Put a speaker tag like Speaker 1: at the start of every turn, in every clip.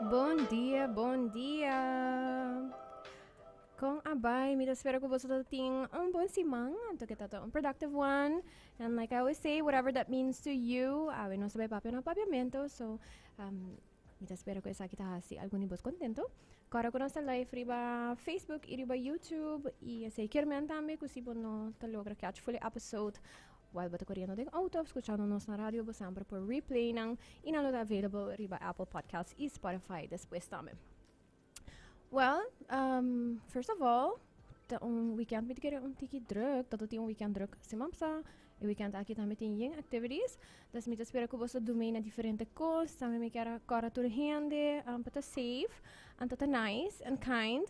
Speaker 1: Bom dia, bom dia. Kung abay, mi espero ko boso ting bom simang, anto kita to productive one. And like I always say, whatever that means to you, awe no sabe papio no papiamento. So, mi espero ko isa kita hasi algún ibos contento. Kara ko na sa live riba Facebook, riba YouTube, e sei kirmen tambe kusibo no talogra catch fully episode. While bata correndo ding auto, escuchándonos na radio, bo sempre por replay ng inalo available riba Apple Podcasts e Spotify después también. Well, first of all, een weekend met ik een tikje druk, dat het een weekend druk is mamsa. Een weekend aqui também tem yang activities. Dus met espero que você doe na diferente coisas, também me quero correr toda gente, para safe, and tota nice and kind.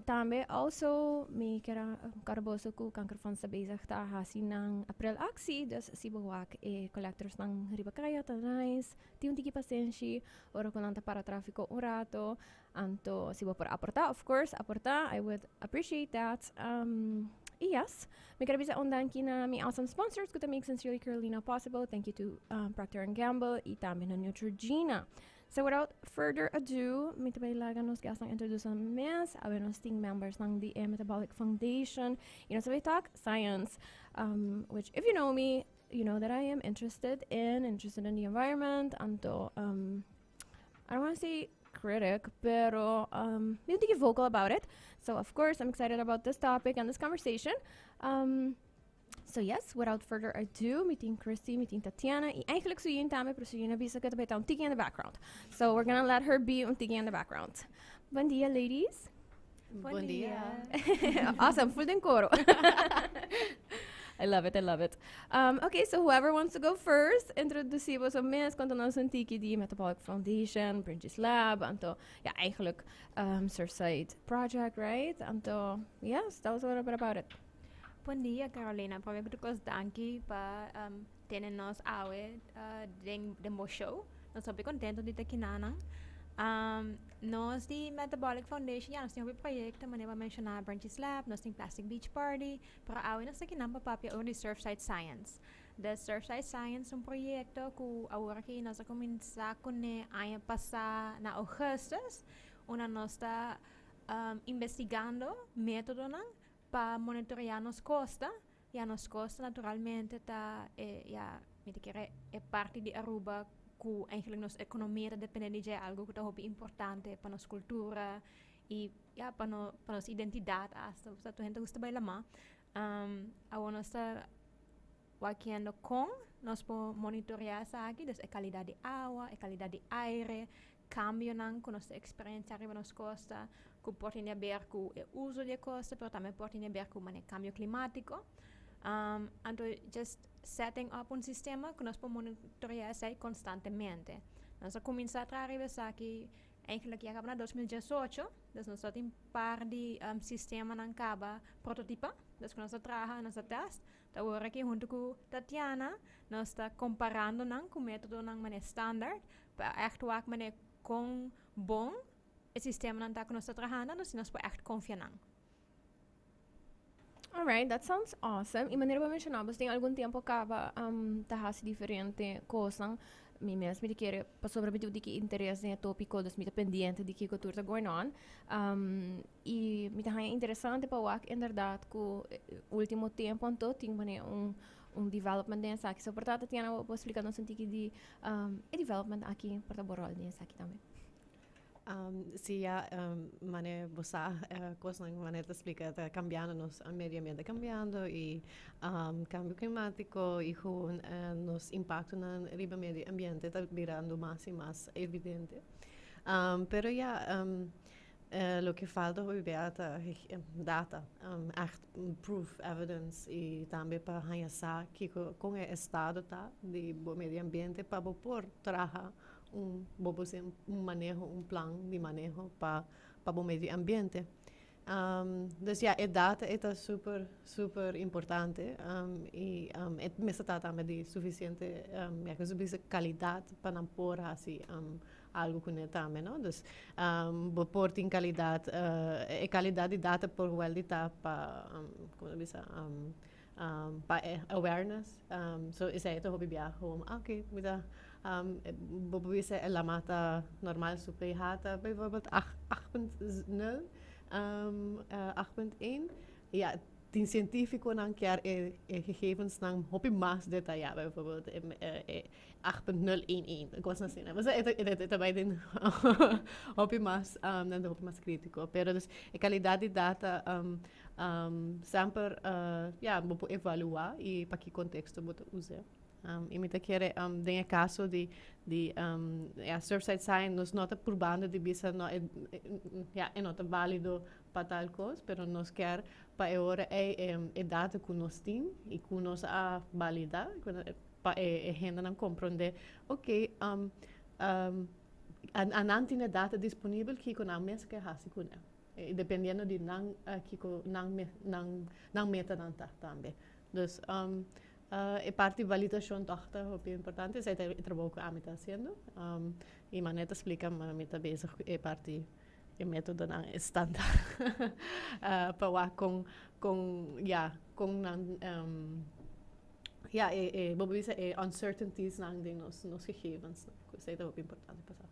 Speaker 1: Também also me quero boso ku kanker van sa bezig ta hasi ng April actie, dus si bawak collectors ng ribakaya ta nice. Ti un tiki pasensya, oro ko lang ta para trafiko un rato. Anto si por aporta, of course, aporta. I would appreciate that. Yes, me quero bisa ondan kina mi awesome sponsors ko to make Sincerely Carolina possible. Thank you to Procter & Gamble e também na Neutrogena. So without further ado, may tabaylagan nos gas ng introduce ng mes, awe nos team members ng the Metabolic Foundation, sabay talk science, which if you know me, you know that I am interested in the environment, anto, I don't want to say critic, pero yung tiki vocal about it. So of course, I'm excited about this topic and this conversation. So yes, without further ado, meeting Christie, meeting Tatiana. I eigenlijk zo yun tame, pero so yun nabisa ka tabi tiki in the background. So we're gonna let her be tiki in the background. Bon dia, ladies.
Speaker 2: Bon dia.
Speaker 1: Awesome, full din coro. I love it. Okay, so whoever wants to go first, introduceren we mes, contanos een tiki die Metabolic Foundation, Bridges Lab, anto, ja, eigenlijk Surfside Project, right? Anto, yes, tell us a little bit about it.
Speaker 2: Bom dia, Carolina. Primeiro de coisa, danke para terem nos awe de mo show. Nós estamos contentes de ter aqui nana. Nós de Metabolic Foundation, nós temos um projeto, mas eu vou mencionar Bridges Lab, nós temos Plastic Beach Party, para awe nós aqui namba papia o de Surfside Science. The Surfside Science um projeto que agora que nós vamos começar com ano passado na Augustus, onde nós está investigando métodos para monitorear nos costas. E nos costas naturalmente tá é parte de Aruba que eigenlijk nossa economia depende de algo que é importante para nossa cultura e para nossa identidade. Hasta a gente gosta de lá. Agora nós está workando com nós podemos monitorear isso aqui, dus a qualidade de água, a qualidade de aire, cambio com nossa experiência arriba nos costas, que pode ver com o uso de costa, mas também pode ver com o cambio climático. Então, just setting up um sistema que nós podemos monitorear isso constantemente. Nós vamos começar a trabalhar isso aqui, eigenlijk já acaba em 2018, dus nós temos par de sistema na caba prototipa, dus nós trabalhamos nós test. Agora aqui junto com Tatiana, nós está comparando com o método ng standard, para echt werk mané com bom o sistema não está que nós está trabalhando, nós podemos echt confiar.
Speaker 1: Alright, that sounds awesome. E maneira para mencionar, você tem algum tempo acaba tahas diferente coisas, me mesmo me querer para sobreviver de que interesse tópico, dus me pendiente de que cultura está going on. E me tá interessante para o inderdaad que último tempo então tem mané development dessa aqui. So portanto Tatiana vou explicar nos sentido de development aqui para borol dessa aqui também.
Speaker 3: Sia mane bosa coisa mane te explica tá cambiando nos medio ambiente cambiando e cambio climático e com nos impacto no medio ambiente está virando más y más evidente. Pero ya lo que falta hoy beata data, echt proof evidence e também para hanhasa que com o estado tá de medio ambiente para por trabalhar manejo, plan de manejo para o medio ambiente. Dus ja, a data é super importante e me está também de suficiente qualidade para não pôr assim algo que não também, não? Dus pôr tem qualidade, qualidade de data por well de tá para como diz awareness. So is het toch bij jou gewoon oké, bijvoorbeeld la mata normaal superhata, bijvoorbeeld 8.0, 8.1. Ja, die científico nang keer gegevens nang hopi mas detail bijvoorbeeld 8.011. Ik was na sina. Basta ito bij din hopi mas nando hopi mas crítico. Pero dus a qualidade de data sempre vou evaluar e para que contexto vou usar. E me quer tem caso de Surfside Science nos nota por banda de bisa no é nota válido para tal coisa, pero nos quer para agora é data que nós tem e que nós a validar para a gente não compreender, ok, a não tem data disponível que com a mesma que hasi com dependendo de não meta não tá também. Dus e parte de validação toda é importante, é o trabalho que a mim está fazendo. E maneta explica, mas a mim está bezig é parte o método não standaard para lá com uncertainties não de nos gegevens, isso é muito importante passar.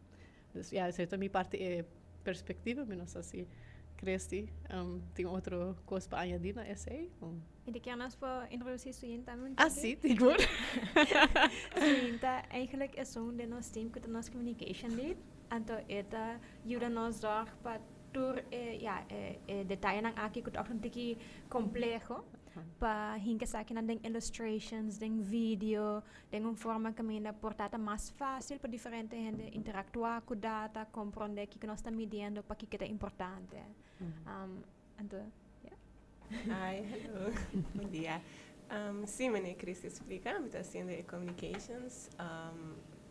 Speaker 3: Dus essa é a minha parte perspectiva, menos assim. Christie, tem outra coisa para añadir na essay?
Speaker 2: E de keer nas voor introductie studenten aan
Speaker 3: Ah, sim, tem goed.
Speaker 2: Studenten eigenlijk is zo'n de nos team que nos communication lead. Anto eta ajuda nos door para tur detalhe nang aqui que toch een tiki complejo. Pa hinka sa akin ang illustrations, ding video, ding forma kami na portata mas fácil para diferente gente interactuar com data, compreender que nós estamos medindo para que é importante. Anto,
Speaker 4: Hi, hello. Bom dia. Sim, minha Christie explica, me está sendo communications.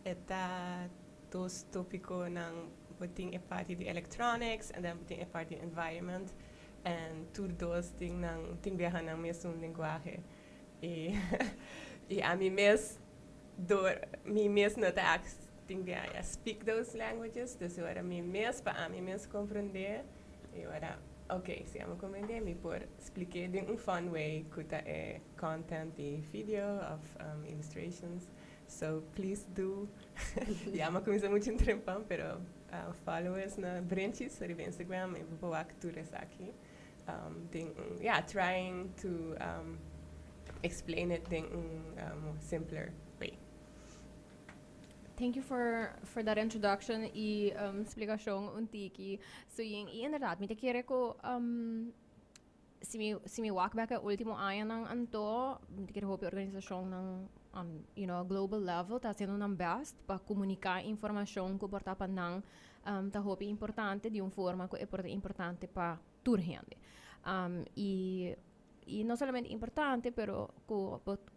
Speaker 4: Eta dos tópico ng buting parte de electronics and then buting parte de environment. En tudo dois ting viajar ng mesmo linguagem. E a mim mesmo não tá ting viajar speak those languages. Dus eu era mim mesmo para mim mesmo compreender. Eu era ok, se eu compreender, me por explicar de fun way que é content e video of illustrations. So please do. Mas começa muito em trempão, pero followers na branches sobre Instagram e vou actuar aqui. Trying to explain it in a simpler way.
Speaker 1: Thank you for that introduction e explicação untiki. So inderdaad, me te quere ko se me walk back a último ano ng anto, me te quere hope organização ng global level tá sendo ng best para comunicar informação que porta pa nang tá hope importante de forma que é importante para toda gente. E não somente importante, pero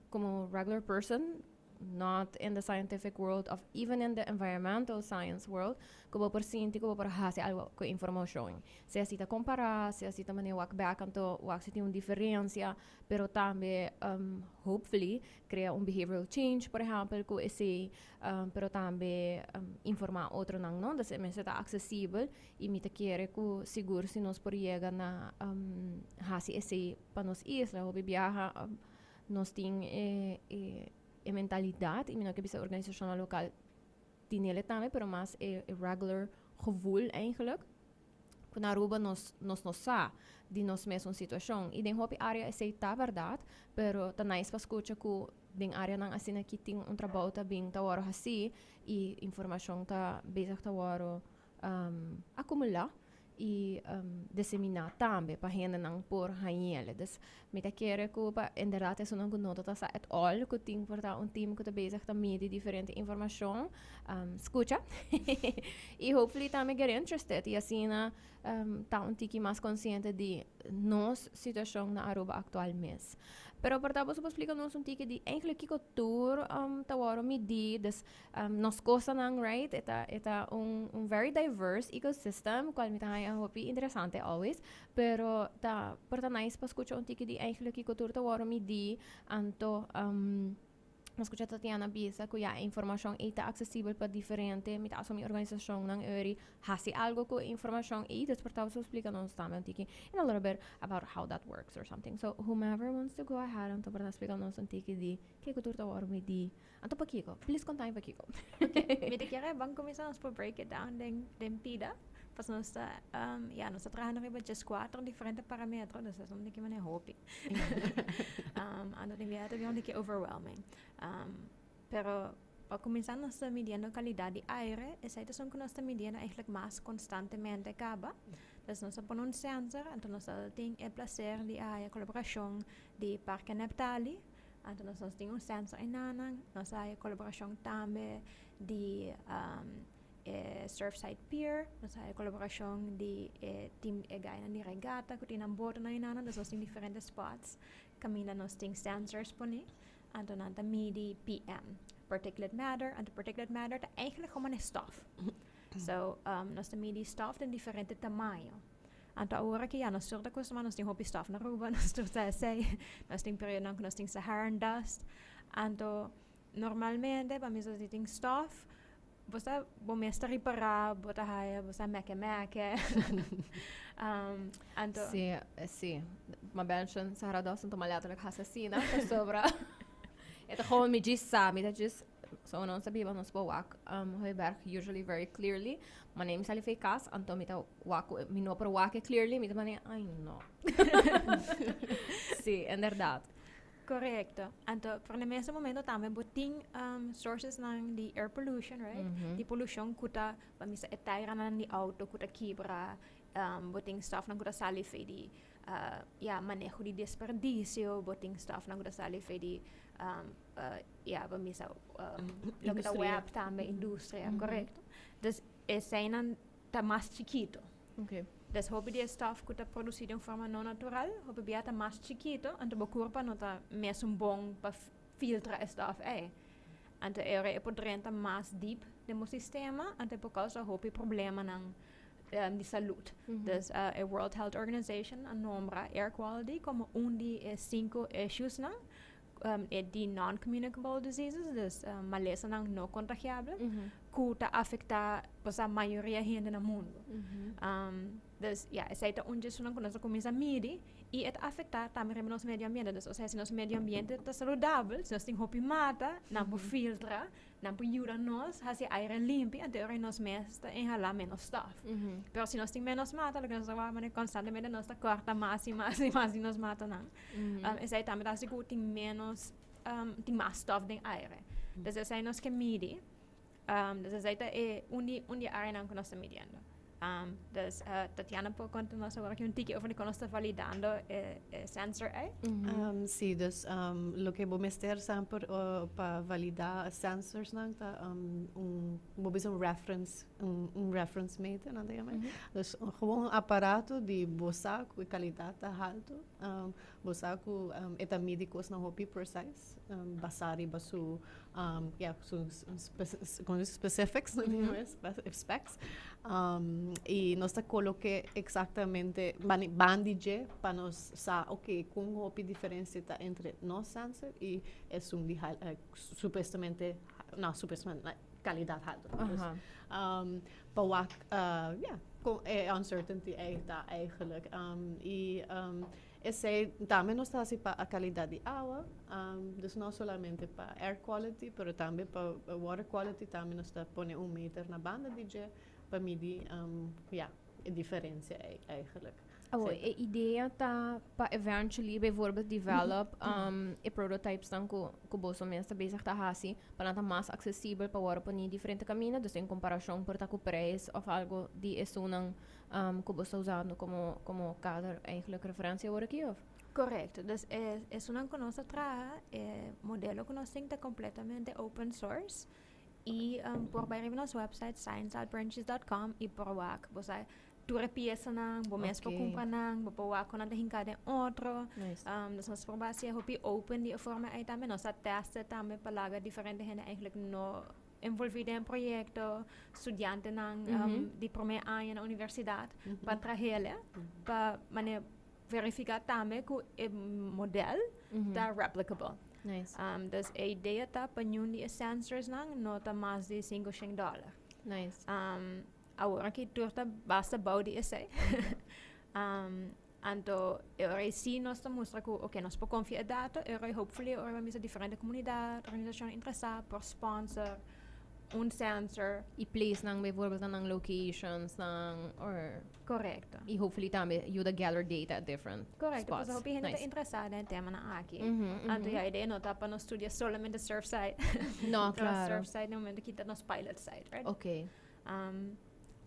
Speaker 1: como regular person, not in the scientific world, of even in the environmental science world, como por sinti, como por hasi algo com informação. Se assim tá comparar, se assim também walk back, então walk se tem uma diferença, pero também hopefully cria behavioral change, por exemplo, com esse, pero também informar outro não, das é mais acessível e me te quer que seguro se nós por chegar na hasi esse para nós isla, ou viajar, nós tem a mentalidade, e que bisa organisação local tinha também, pero mais regular gevoel eigenlijk. Que na Aruba nós sa de nós mesma situação e den hopi área é tá verdade, pero tá nice para escutar que den área não assim aqui tem trabalho tá bem tá waro assim e informação tá bezig tá waro acumular e disseminar também para gente não por hanhele. Dus me te quer que pa inderdaad is een nota dat sa et all que tem portar team que tá bezig tá midi diferente informação escuta e hopefully também get interested e assim tá tiki mais consciente de nos situação na Aruba atualmente. Pero para vos explicar-nos tiki de eigenlijk que cultuur tawaro midi, dus nos costa nang right, eta very diverse ecosystem, qual me tahay hopi interessante always, pero para nice pa escucha tiki de eigenlijk que cultuur tawaro midi, anto escucha Tatiana bisa kuya information ita accessible pa diferente mit aso mi organisasyon ng eri hasi algo ko information despertado so explica nos também tiki in a little bit about how that works or something. So whomever wants to go ahead anto para explica nos tiki di que kultura or midi anto pakiko please contain pakiko.
Speaker 2: Mit ik jare bang commissaris voor break it down den pida. Pas nos nos trabajan arriba just 4 diferentes parámetros, dus dat is een beetje hopi. Ano de viaje é um pouco overwhelming. Pero para começar nós estamos medindo a qualidade de aire, essa é são que nós estamos medindo eigenlijk mais constantemente acaba. Dus nós temos um sensor, então nós temos o prazer de a colaboração de Parque Neptali, então nós temos um sensor em Nanang, nós temos a colaboração também de Surfside Pier, nós temos a colaboração de team Gaina de regata, que tem boot na Nanang, dus nós temos diferentes spots, caminha nós temos sensors poni. En dan de midi PM, particulate matter. En de particulate matter is eigenlijk gewoon een stof. So, nos de midi stof in diferente tamaño. En dan hoor ik nos surda kost maar nos ding hopi stof na Aruba, nos surda say, nos ding periode nos ding Saharan dust. En dan normalmente, para mí so ding stof, bosta bomesta reparar, bota haya, bosta meke. En dan
Speaker 1: Sì, ma benchen Sahara dust en tomalhata like assassina, sobra. Het gewoon met just samen, dat just zo non sabiva non spo wak berg usually very clearly. My name is Alife Kas, anto mita wak mino per wak clearly, mita mane ay no. Sí, inderdaad.
Speaker 2: Correcto. Então, por nesse momento também botin sources ng the air pollution, right? Die pollution kuta pamisa etaira ng di auto kuta kibra, boting stuff ng kuta salife di manejo di desperdicio, boting stuff ng kuta salife di pamisa kuta web também industria, correcto? Dus zijn dan ta más chiquito.
Speaker 1: Okay.
Speaker 2: Dus hobby die stuff kuta produzido de forma no natural, hobby biata más chiquito, en de bokurpa nota mes un bon pa filtra stuff En de ere podrenta más deep de sistema, en de causa hobby problema ng di salud. Dus a World Health Organization a nombra air quality como di 5 issues na di non-communicable diseases, dus malesa ng no contagiable, kuta afecta a maioria gente no mundo. Dus essa é onde isso não começa a medir e é afetar também o nosso meio ambiente. Dus, se nosso meio ambiente está saudável, se nós temos roupa mata, não por filtra, não por ajuda nós, a se aire limpo, então nós mesmos inhalar menos stuff. Pero se nós temos menos mata, nós vamos constantemente nós corta mais e nós mata não. Essa também está seguro tem menos, tem mais stuff dentro do aire. Dus essa é nós que medir. Dus essa é onde a aire não nós está medindo. Dus Tatiana può continuare a un tiki over de sta validando sensor
Speaker 3: sí, dus lo que vou mester sempre para validar sensors nang ta un reference meter não tem mais. Dus gewoon aparato de bossa com qualidade alto, bossa com eta médicos na hopi precise, basari basu com specifics, não tem mais specs. E nós coloque exatamente bandage para nós saber com hopi diferença entre nós sensor e é supostamente qualidade alta. Com uncertainty está eigenlijk esse também nós está assim para a qualidade de água, dus não somente para air quality, pero também para water quality, também nós está põe meter na banda DJ para medir a diferença eigenlijk.
Speaker 1: A ideia tá para eventually bijvoorbeeld develop prototypes dan ko boso mensen bezig te hasi para tá mais acessível para water pani diferente caminho, dus em comparação por tá com preço of algo de esunang ko boso usando como cada eigenlijk referência agora aqui of.
Speaker 2: Correcto. Dus es una que nos trae modelo que nos está completamente open source y por ir a nuestro website science.branches.com y por WAC, vos hay tu repiesa nang, vos mes por comprar nang, vos por WAC con ante hincade otro. Dus nos por base hopi open die forma aí também nos testa também para laga diferente gente eigenlijk no envolvido em projeto, estudante nang di primeiro ano na universidade para trabalhar, para verificar também que o modelo está replicable.
Speaker 1: Nice.
Speaker 2: Dus a ideia tá panhun di sensors nang nota mais de $5.
Speaker 1: Nice.
Speaker 2: Agora que turta basta bau di essay. Anto eu sim nós estamos mostra que ok nós por confiar data eu hopefully eu vamos a diferente comunidade organização interessada por sponsor sensor
Speaker 1: I place ng bijvoorbeeld ng locations ng or
Speaker 2: correcto
Speaker 1: I hopefully também you the gather data at different
Speaker 2: correcto
Speaker 1: spots.
Speaker 2: pois hope gente
Speaker 1: Nice.
Speaker 2: interessada em tema na aqui
Speaker 1: Mhm,
Speaker 2: anto
Speaker 1: mhm.
Speaker 2: a ideia não tá para nós estudar solamente Surfside
Speaker 1: No, claro.
Speaker 2: Surfside no momento que tá nos pilot side right
Speaker 1: Okay.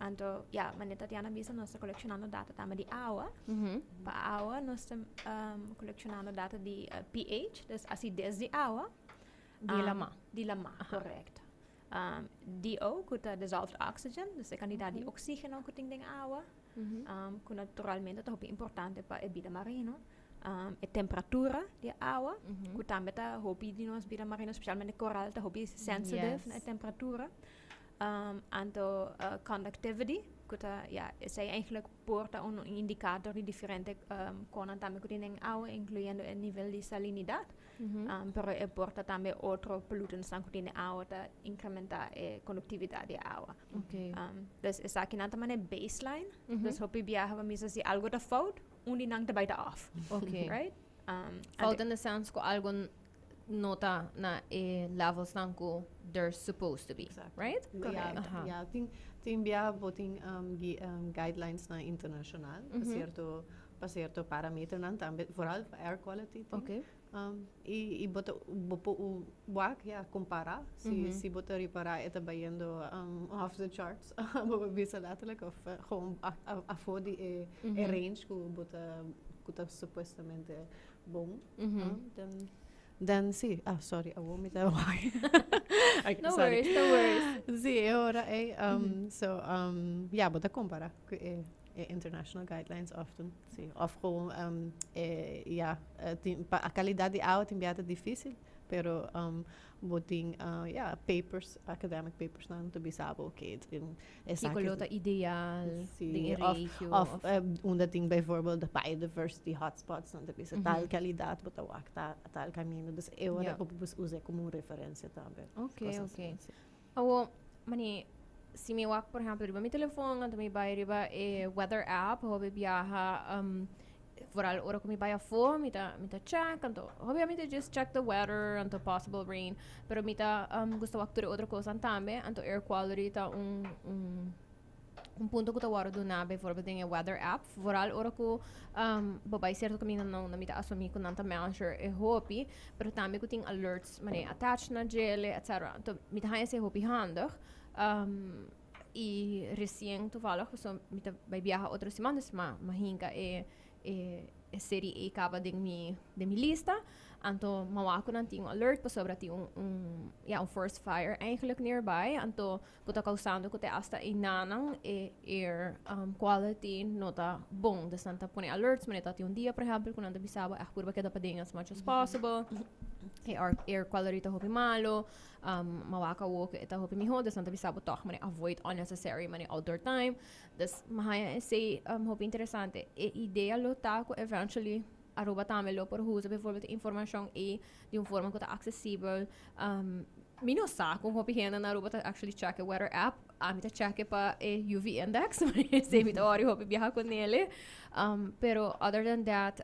Speaker 2: anto mas Tatiana bisa nós colecionando data tama di awa
Speaker 1: Mhm.
Speaker 2: pa awa nós colecionando data di pH dus acidez di awa
Speaker 1: Di lama.
Speaker 2: correct. DO, kuta dissolved oxygen, dus kan niet die oxigeno kuting ding awa.
Speaker 1: Mhm.
Speaker 2: Kun naturalmente dat is importante para a vida marino. E temperatura di awa,
Speaker 1: Mhm.
Speaker 2: kuta meta hopi di nos vida marino, specialmente coral, ta hopi sensitive na
Speaker 1: Yes.
Speaker 2: temperatura. Anto conductivity, kuta zij eigenlijk porta un indicador di differente konan tame kuting ding awa, incluyendo el nivel di salinidad.
Speaker 1: Mhm.
Speaker 2: Pero e porta também outro pollutants na kutina água ta incrementar a condutividade da água.
Speaker 1: Okay.
Speaker 2: Dus is aqui nada mané baseline.
Speaker 1: Mhm.
Speaker 2: Dus hopi biaha va misa si algo da fout, undi nang da baita off.
Speaker 1: Okay.
Speaker 2: Right?
Speaker 1: Fout in the sense ko algo nota na levels ng ko they're supposed to be,
Speaker 3: Exactly.
Speaker 1: right?
Speaker 3: Ja,
Speaker 1: Aha.
Speaker 3: ja, ting biya boting guidelines na internacional,
Speaker 1: Mhm.
Speaker 3: pa certo parameter nan tambe vooral air quality. Ting.
Speaker 1: Okay.
Speaker 3: E bota o wak ja compara si bota repara eta bayendo off the charts bisa letterlijk of gewoon afo die range ko bota kuta supostamente bom dan sí sorry awo mi ta
Speaker 1: No worries, no worries.
Speaker 3: sí ora so ja bota compara international guidelines often sí of gewoon a qualidade de água tem é difícil pero boting papers academic papers na to be sabo okay
Speaker 1: Kikolota ideal,
Speaker 3: Sí,
Speaker 1: ding ratio
Speaker 3: of ting bijvoorbeeld de biodiversity hotspots na to be sa tal qualidad botawak tal caminho dus eu
Speaker 1: Yeah.
Speaker 3: popus use como referência também
Speaker 1: Okay,
Speaker 3: Cosas
Speaker 1: okay.
Speaker 3: assim.
Speaker 1: Awo, mani, si may wak, por ejemplo, riba may telephone, anto may bay riba weather app, hobi biyaha, vooral ora ko may baya fo, mita check, anto, hobi amita just check the weather, anto possible rain, pero mita gusto wak turi outra cosa tambe, anto air quality ta un punto ko tawaro do na bijvoorbeeld dingen weather app vooral ora ko babay certo kami na mita asumi ko nanta measure hopi pero tambe ko ting alerts mane attach na gele etc. To mita haya se hopi handig i recien toevallig so mita bij biaha otro semanas mahinka serie e kaba ding mi lista anto mawako ng ting alert pa sobra ti un forest fire eigenlijk nearby anto kuta causando kuta hasta inanang air quality nota bom des nanta pone alerts maneta ti un dia por ejemplo kun anda bisaba kurba kada pading as much as possible air quality ta hopi malo mawaka wo eta hopi miho des nanta bisaba toch mane avoid unnecessary mane outdoor time des mahaya say hopi interessante idea lo ta ko eventually Aruba tamelo por huza bijvoorbeeld information de un forma kota accessible mino sa kung hopi hena na Aruba ta actually check a weather app amita check pa UV index se mita ori hopi biyaha ko nele pero other than that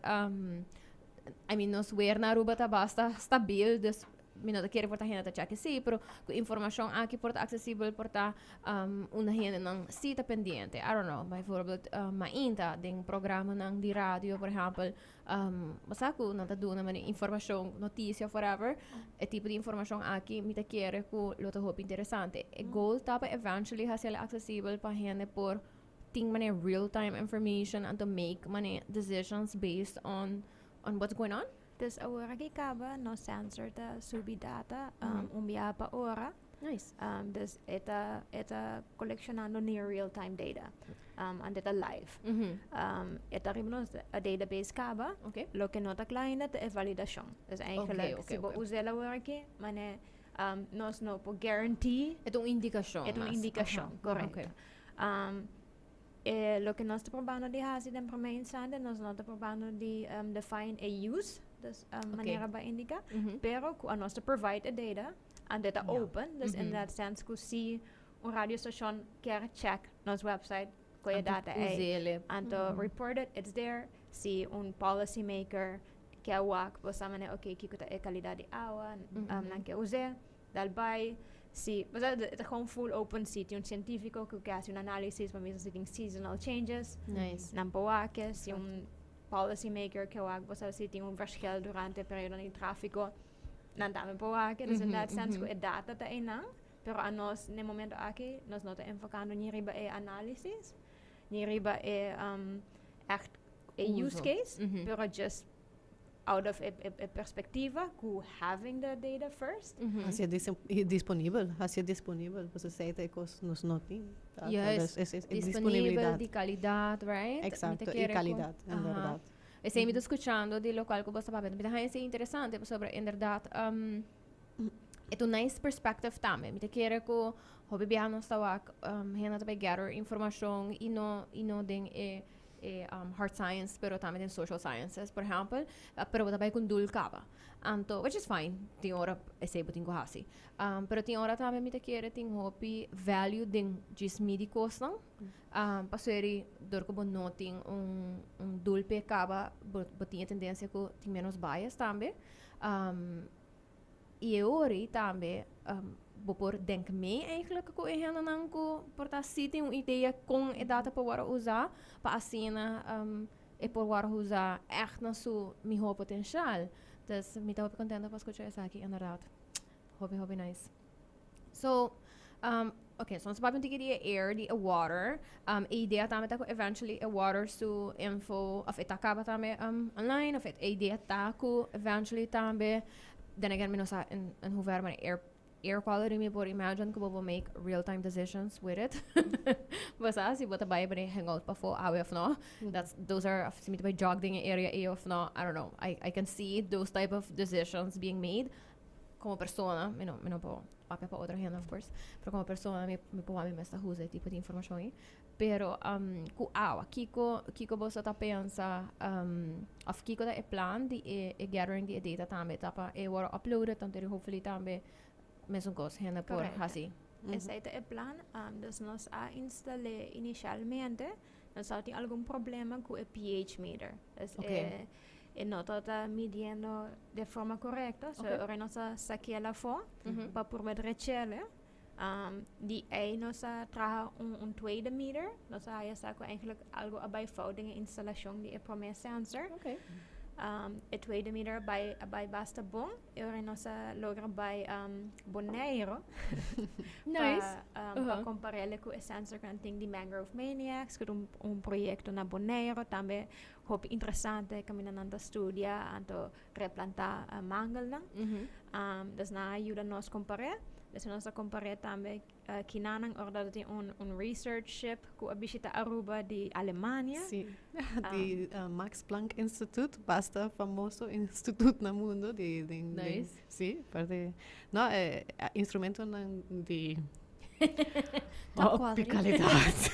Speaker 1: I mean nos wer na Aruba ta basta stabil dus mino da kere porta hena ta check si pero ku information aqui porta accessible porta una hena ng sita pendiente I don't know bijvoorbeeld mainta ding programa ng di radio por example basta ko nata doon naman information notícia whatever tipo de information aqui mita kere ku lota hope interessante goal tapa eventually hasela accessible pa hena por ting mane real time information and to make mane decisions based on what's going on.
Speaker 2: Dus agora que acaba no sensor da subi data biya pa ora.
Speaker 1: Nice.
Speaker 2: Dus eta coleccionando near real time data. And eta live. Eta rimnos a database kaba.
Speaker 1: Okay.
Speaker 2: Lo que nota kleine de validação. Dus eigenlijk
Speaker 1: Okay.
Speaker 2: se bo usela werke, mane nos no po guarantee.
Speaker 1: Ito un indikasyon.
Speaker 2: Ito un indikasyon, correcto.
Speaker 1: Okay.
Speaker 2: Lo que nós está probando de hasi den primeiro sande, nós não está probando de define a use. dus manera ba indica, pero ku anos te provide data, and data open, dus in that sense ku si un radiostation quer check nos website ko je data
Speaker 1: Uzele.
Speaker 2: and to report it, it's there. Si un policy maker quer wak, bosa mane okay, kiko ta e kalidad di awa, nang ke uze, dalbay, si, basta het is gewoon full open site, un científico que hace un análisis para mismo si seasonal changes,
Speaker 1: Nice.
Speaker 2: nan pawake, si un policy maker que wak, basta si ting un verschil durante el periodo de tráfico, nan dame pawake, dus in that sense ko e data ta inang, pero a nos, ne momento aquí, nos nota enfocando ni riba e análisis, ni riba e echt e use case, pero just out of a perspectiva, ku having the data first.
Speaker 3: Als je disponibel, você aceita cos nos notin.
Speaker 1: Yes, disponível, de qualidade, right?
Speaker 3: Exacto, e qualidade, en verdad.
Speaker 1: E sei me escuchando de lo qual que você está vendo. Mas é interessante sobre, em verdade, é um nice perspective também. Me quero que o hobby biano está wak, hena também gather informação e não den hard science, pero também tem social sciences, por exemplo, pero também com dul cava. Anto, which is fine, tem hora é sei botin hasi. Pero tem hora também me quero tem hobby value den just midi kostan. Pasuri dor ko bon noting dul pe cava, botin tendência ko tem menos bias também. E ori também por denk mee eigenlijk ko ehena nang ko porta sitting uma ideia com a data para usar para assim e para usar echt na su mi ho potencial. Dus me tá contenta para escutar isso aqui, inderdaad. Hobby nice. So okay, so nós vamos ter que air, the water. A ideia também tá eventually a water su info of it acaba também online, of it a ideia tá ko eventually também. Then again, me não sa in hoever maar air quality me por imagine que vou make real-time decisions with it. Basta si bota bay bane hangout pa fo awe of no. Those are si me by jogging area a of no. I don't know. I can see those type of decisions being made como persona. Me no po papel pa outra hand of course. Pero como persona me po me esta usa tipo de informação aí. Pero ku awa kiko bosta ta pensa of kiko da e plan di e gathering di data tambe tapa e wara upload it tanto hopefully tambe mesmo coisa renda por assim.
Speaker 2: Esse é o plano. Dus nós instalé inicialmente, nós só tinha algum problema com o pH meter. E nota está medindo de forma correta. So, ora nós saquei lá fora para por medrecele. Die ei nós traga tweede meter. Nós saco eigenlijk algo bijvoudige installatie die é para sensor.
Speaker 1: Okay.
Speaker 2: Het tweede meter bij basta bom. Ora nós logra bij Bonaire.
Speaker 1: Nice.
Speaker 2: Para compararle com o sensor que tem de Mangrove Maniacs, que é projeto na Bonaire, também hobby interessante, que mina nanta studia, anto replantar mangal lang. Dus na ajuda nós comparar. Dus nós comparar também kinanang orda tem research ship com a visita Aruba de Alemanha.
Speaker 3: Sim. De Max Planck Institute, basta famoso instituto no mundo
Speaker 1: nice.
Speaker 3: Sim, parte no instrumentonan de
Speaker 1: qualidade.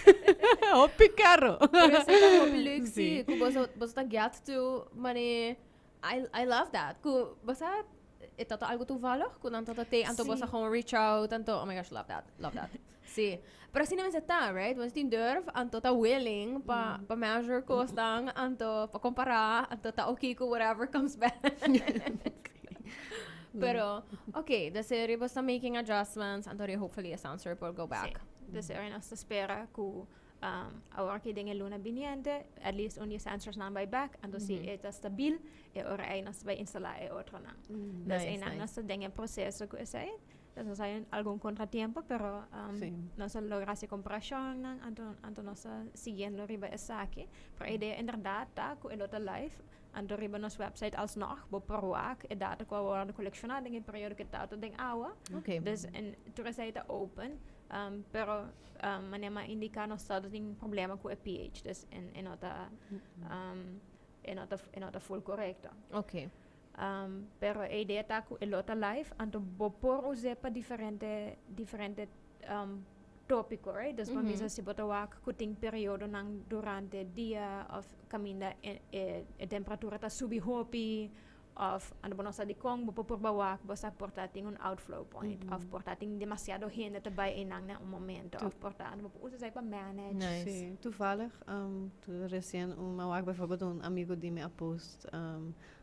Speaker 3: Carro.
Speaker 1: Pero sa leuk zie, ku basta get to mane I love that. Ku basta ito algo toevallig, kung nanto te anto basta gewoon reach out anto oh my gosh, love that. Sí. Pero assim naman sa ta, right? Once tin durf anto ta willing pa measure kostang anto pa compara anto ta okay ko whatever comes back. Pero okay, the serie basta making adjustments anto hopefully a sound report go back.
Speaker 2: Dus er nós espera ku agora que tem luna viniente, at least only sensors nan by back, and si é stabil, e ora aí nós vai instalar e outro nan. Dus aí nós tem processo que é dus nós hay algum contratiempo, pero nós logra se comparação nan, anto nós siguiendo riba essa aqui, para a ideia inderdaad tá com elota live, anto riba nos website alsnog, bo perwaak, e data qua worden colleccionada em período que tá tem awa.
Speaker 1: Okay.
Speaker 2: Dus en tu receita open. Pero manema indica no estado tem problema com o pH, dus nota full correcta.
Speaker 1: Okay.
Speaker 2: Pero a ideia tá com elota live, anto por usar para diferente tópico, right? Dus mamisa se bota wak kuting periodo nang durante dia of caminda e temperatura tá subi hopi of ano ba sa dikong bo purbawak bosa portating un outflow point of portating demasiado gente tabay inang na un momento of porta ano po usa sa pa manage.
Speaker 1: Nice.
Speaker 3: Sí, toevallig, recién bijvoorbeeld een amigo die me post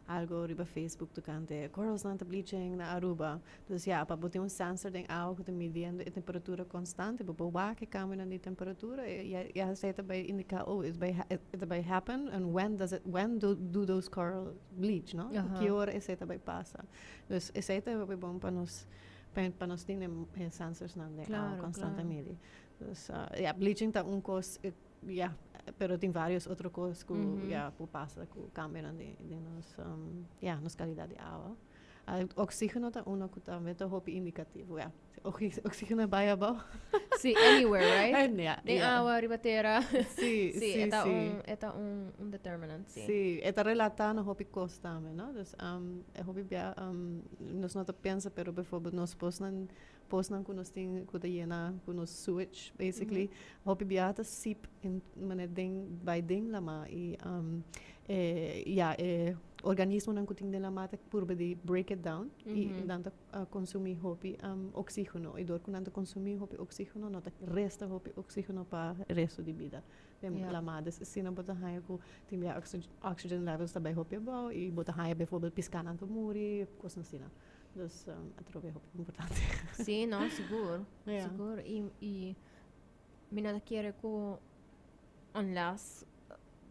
Speaker 3: algo riba Facebook tocante corals na bleaching na Aruba. Dus ja, pa botem un sensor den algo te midiendo a temperatura constante, bo wake cambio na die temperatura. Ja, zei het bij indica it by happen and when do those coral bleach, no? Que hora is het bij passa. Dus is het bij bom pa nos tienen sensors na den algo constante midi. Dus ja, bleaching ta un cos ja, pero tem vários outros coisas que passa que cambiam de nos qualidade de água. Oxígeno tá que também tá hopi indicativo, ja. Oxígeno vai abao.
Speaker 1: Sí, anywhere, right?
Speaker 3: De
Speaker 1: agua, ribatera.
Speaker 3: Sí,
Speaker 1: Eta un determinant, sí.
Speaker 3: Sí, eta relata no hopi cost também, no? Dus hopi bia nos não pensa, pero bijvoorbeeld nos posnan kun nos ting kutayena kun nos switch basically hopi biata sip in mane ding by ding lama organismo nan kuting de lama tak purbe di break it down e danta consumi hopi oxígeno e dor kun danta consumi hopi oxígeno no tak resta hopi oxígeno pa resto di vida lama des sina bota haya ku tim bia oxygen levels tabay hopi abao e bota haya bijvoorbeeld piscanan to muri kosan sina. Dus het is ook importante.
Speaker 1: Sí, no, seguro.
Speaker 3: Yeah.
Speaker 1: Seguro. Y mina quiere ko unless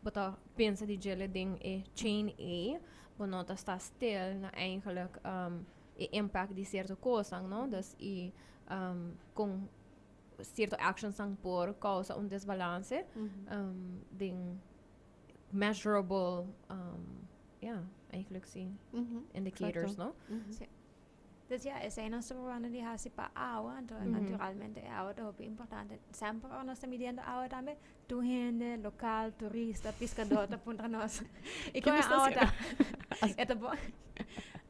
Speaker 1: bota pensa die gele ding chain A, bonota sta stil na eigenlijk impact die certo cosa, no? Dus con certo actions ang por causa un desbalance, ding measurable, eigenlijk zie indicators, no?
Speaker 2: Sí. Dus ja, is een als we die hasi pa agua, naturalmente agua is ook importante. Sempre ons midiendo agua también, tu gente local, turista, pescador, punta nos. Ik kom agua ta. Eta bo.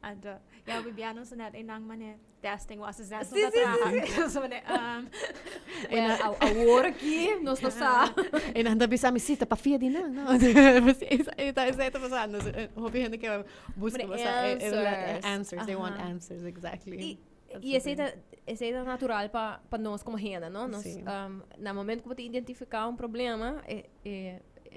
Speaker 2: Anto, ja, we biano sa net inang mane testing was is dat so dat so ne
Speaker 1: agora aqui nós não sa.
Speaker 3: En dan bisa mi sita pa fia di na, no? Ita pasando. Hopi gente que busca answers. They want answers exactly.
Speaker 1: E essa é natural para nós como gente, não? Nós no momento que você identificar um problema,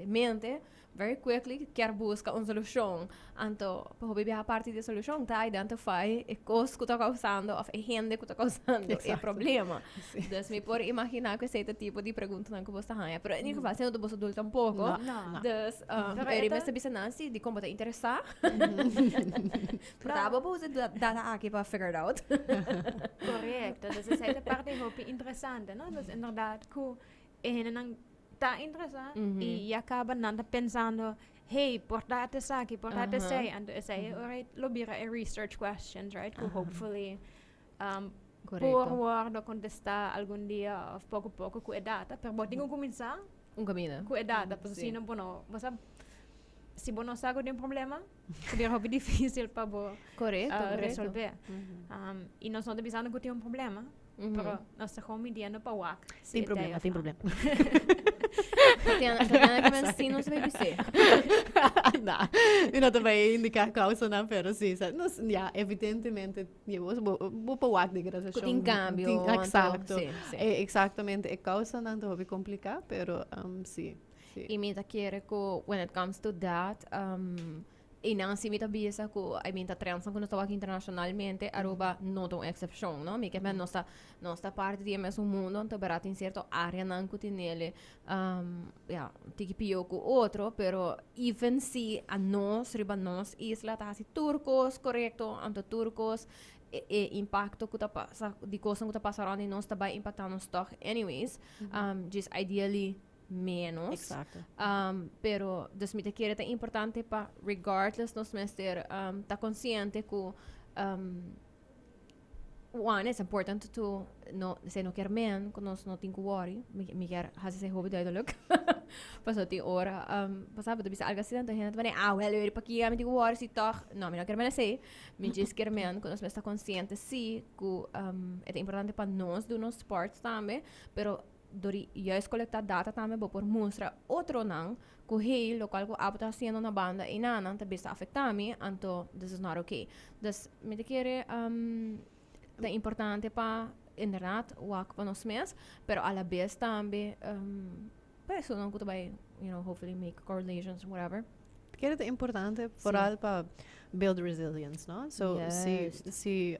Speaker 1: mente very quickly quer buscar uma solução. Então, para a parte da solução, tá? Identify a coisa que está causando, ou a gente que está causando o problema. Então, me pode imaginar que esse é o tipo de pergunta que você tem. Mas, em qualquer caso, você adulto um pouco. Então, eu me sabia nasci de como te interessar. Para você dar aqui para figure out.
Speaker 2: Correto. Dus essa é a parte interessante, não? Dus inderdaad, que tá interessante e acaba nanda pensando, hey, portate aqui, portate sei, and say, alright, lobira research questions, right? Que hopefully por word contestar algum dia, pouco a pouco, com a data, pero boting começar com a data, porque se não bono, você se bono sabe de problema, é bem difícil para resolver. E nós não estamos pensando que tem problema. Pero nós estamos medindo para o WAC.
Speaker 3: Tem problema.
Speaker 1: Tatiana que me ensina os BBC.
Speaker 3: Não, não também indicar causa, não, pero sim, evidentemente, vou para o WAC de graça.
Speaker 1: Tem cambio.
Speaker 3: Exato. Exatamente, é causa não é complicado, pero sim.
Speaker 1: E me da querer que when it comes to that, e não se me tá bisa que a minha transa quando estou aqui internacionalmente, Aruba não é uma exceção, não? Porque nossa parte do mesmo mundo, então barato em certa área não que tem nele, tem pior que outro, pero even se a nós, riba nós, isla tá assim turcos, correto, então turcos, impacto que tá passa, de coisa que tá passando e nós também impactando os toch, anyways, just ideally menos.
Speaker 3: Exacto.
Speaker 1: Pero dus me te quiere é importante para regardless nos mester tá consciente que one is important to no se no quer men que nós não tem que worry me quer fazer esse hobby duidelijk passou tem hora passava de bisa algo assim então gente vai well eu ir para aqui me digo worry se toch não me não quer men sei me diz quer men que nós mester consciente sim que é importante para nós do nos sports também pero dori juist colectar data também por mostrar outro não que hey local que apa tá sendo na banda e não tá bisa afetar me então this is not okay. Dus me te querer é importante para inderdaad wak para nós mesmos, pero a la vez também para não que vai hopefully make correlations whatever.
Speaker 3: Que é importante vooral para build resilience, no? So se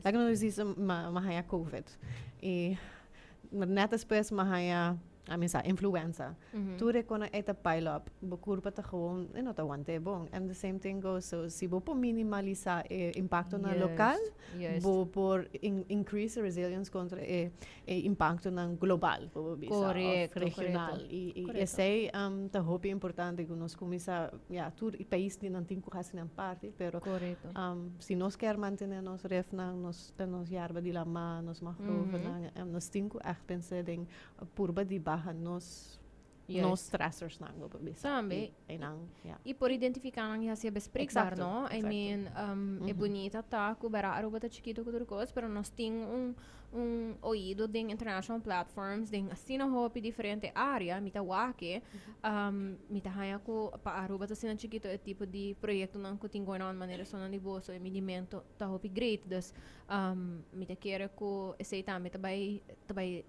Speaker 3: like nós diz mahaya COVID e net depois mahaya influenza. Tudo quando é pile up, curva tá gewoon não tá aguante bom. And the same thing goes so se por minimalizar impacto na local, por increase resilience contra impacto na global,
Speaker 1: correto,
Speaker 3: regional. E esse tá hope importante que nós começa tudo o país não tem coragem na parte, pero se nós quer manter nos refna, nos yarba de lama, nos macrova, nós tem que pensar em purba de nos stressors nang
Speaker 1: Sambe. E por identificar nang hasi bespreekbaar, no? I mean, é bonita tá, kubera Aruba tá chiquito com turcos, pero nós tem oído de international platforms, de assina hopi diferente área, mita wake, mita haya ko pa Aruba tá sina chiquito é tipo de projeto nang ko ting going on maneira sona de boso e midimento tá hopi great, dus mita queira ko esse também tá vai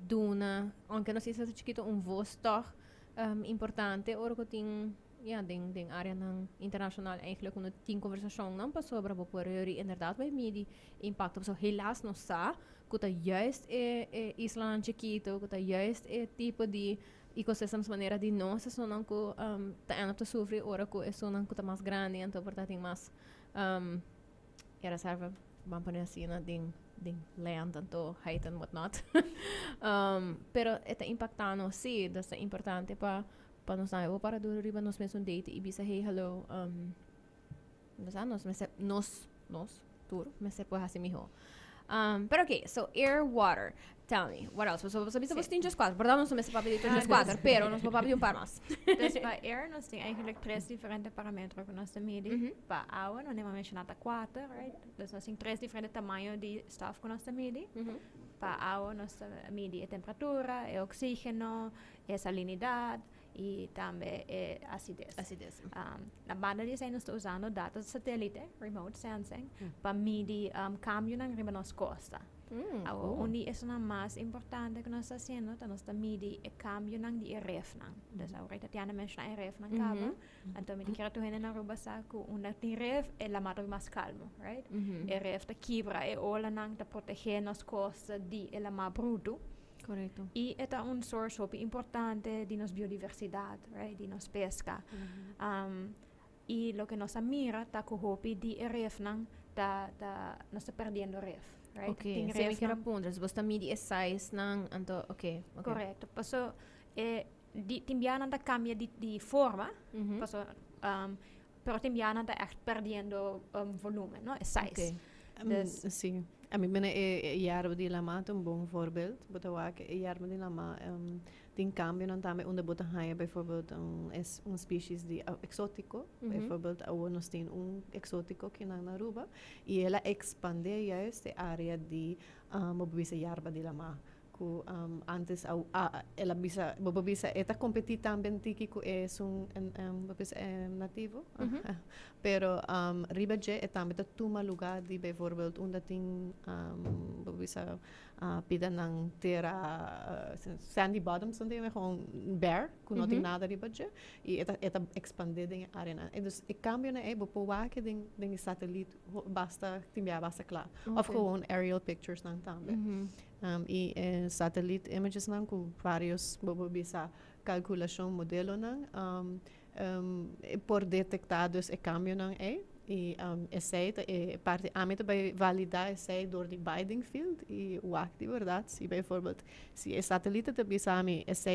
Speaker 1: duna, aunque não sei se é chiquito voz toch importante, ora que tem den área internacional eigenlijk quando tem conversação não passou para por inderdaad bij midi impacto so helaas não sa que tá juist isla chiquito que tá juist tipo de ecosystems maneira de nós so não que tá ano to sofre ora que é não que tá mais grande então portanto tem mais era serve vamos poner assim na den land and height and whatnot. Pero esta impactando sí, das é importante para nos dar para do riba nos mesmo date e bisa hey hello nos tour me se pode assim mijo. Pero okay, so air, water. Tell me, what else? So você tem just quatro. Verdade, não somos papi de just quatro, pero nos papi de par mais.
Speaker 2: Dus bij air, nós tem eigenlijk 3 diferentes parâmetros que nós temos. Para água, nós temos mencionado 4, right? Dus nós tem 3 diferentes tamanhos de stuff que nós temos. Para água, nós medimos a temperatura, o oxígeno, a salinidade e também a acidez. Na banda de nós estamos usando dados satélite, remote sensing, para medir cambio na riba nas costas. Onde é o mais importante que nós estamos fazendo, nós estamos medindo o cambio na de RF. Então, a Tatiana mencionou RF na cabo, então me quero tu na Aruba que onde tem RF é la mato mais calmo, right? RF ta quebra e ola nang ta proteger nas costas de la mais bruto.
Speaker 1: Correto.
Speaker 2: E é source hope importante de nossa biodiversidade, right? De nossa pesca. E o que nós mira tá com hope de RF nang nós está perdendo RF. Right?
Speaker 1: Okay, se me quero pondre, se você midi e size nang anto, okay.
Speaker 2: Correto. Passo timbiana da cambia de forma, passo pero timbiana da echt perdendo volume, no? E size.
Speaker 3: Sim. A mim é yarba de lama um bom voorbeeld. Botawak yarba de lama tem cambio não também onde bota haia bijvoorbeeld species de exótico, bijvoorbeeld nós tem exótico que na Aruba e ela expande juist a área de mobisa yarba de lama. Antes ela bisa eta competir também tiki ku nativo pero riba je também ta tuma lugar de bijvoorbeeld onde tem bisa pida ng terra sandy bottoms onde é gewoon bare ku não tem nada riba je e eta expande den arena e dus e cambio na e bo wake den satellite basta timbia basta klaar of gewoon aerial pictures nang também e satellite images nang com vários bisa calculação modelo nang por detectados e cambio nang e essa parte amita vai validar essa door die binding field e o de verdade se bijvoorbeeld se satellite te bisami essa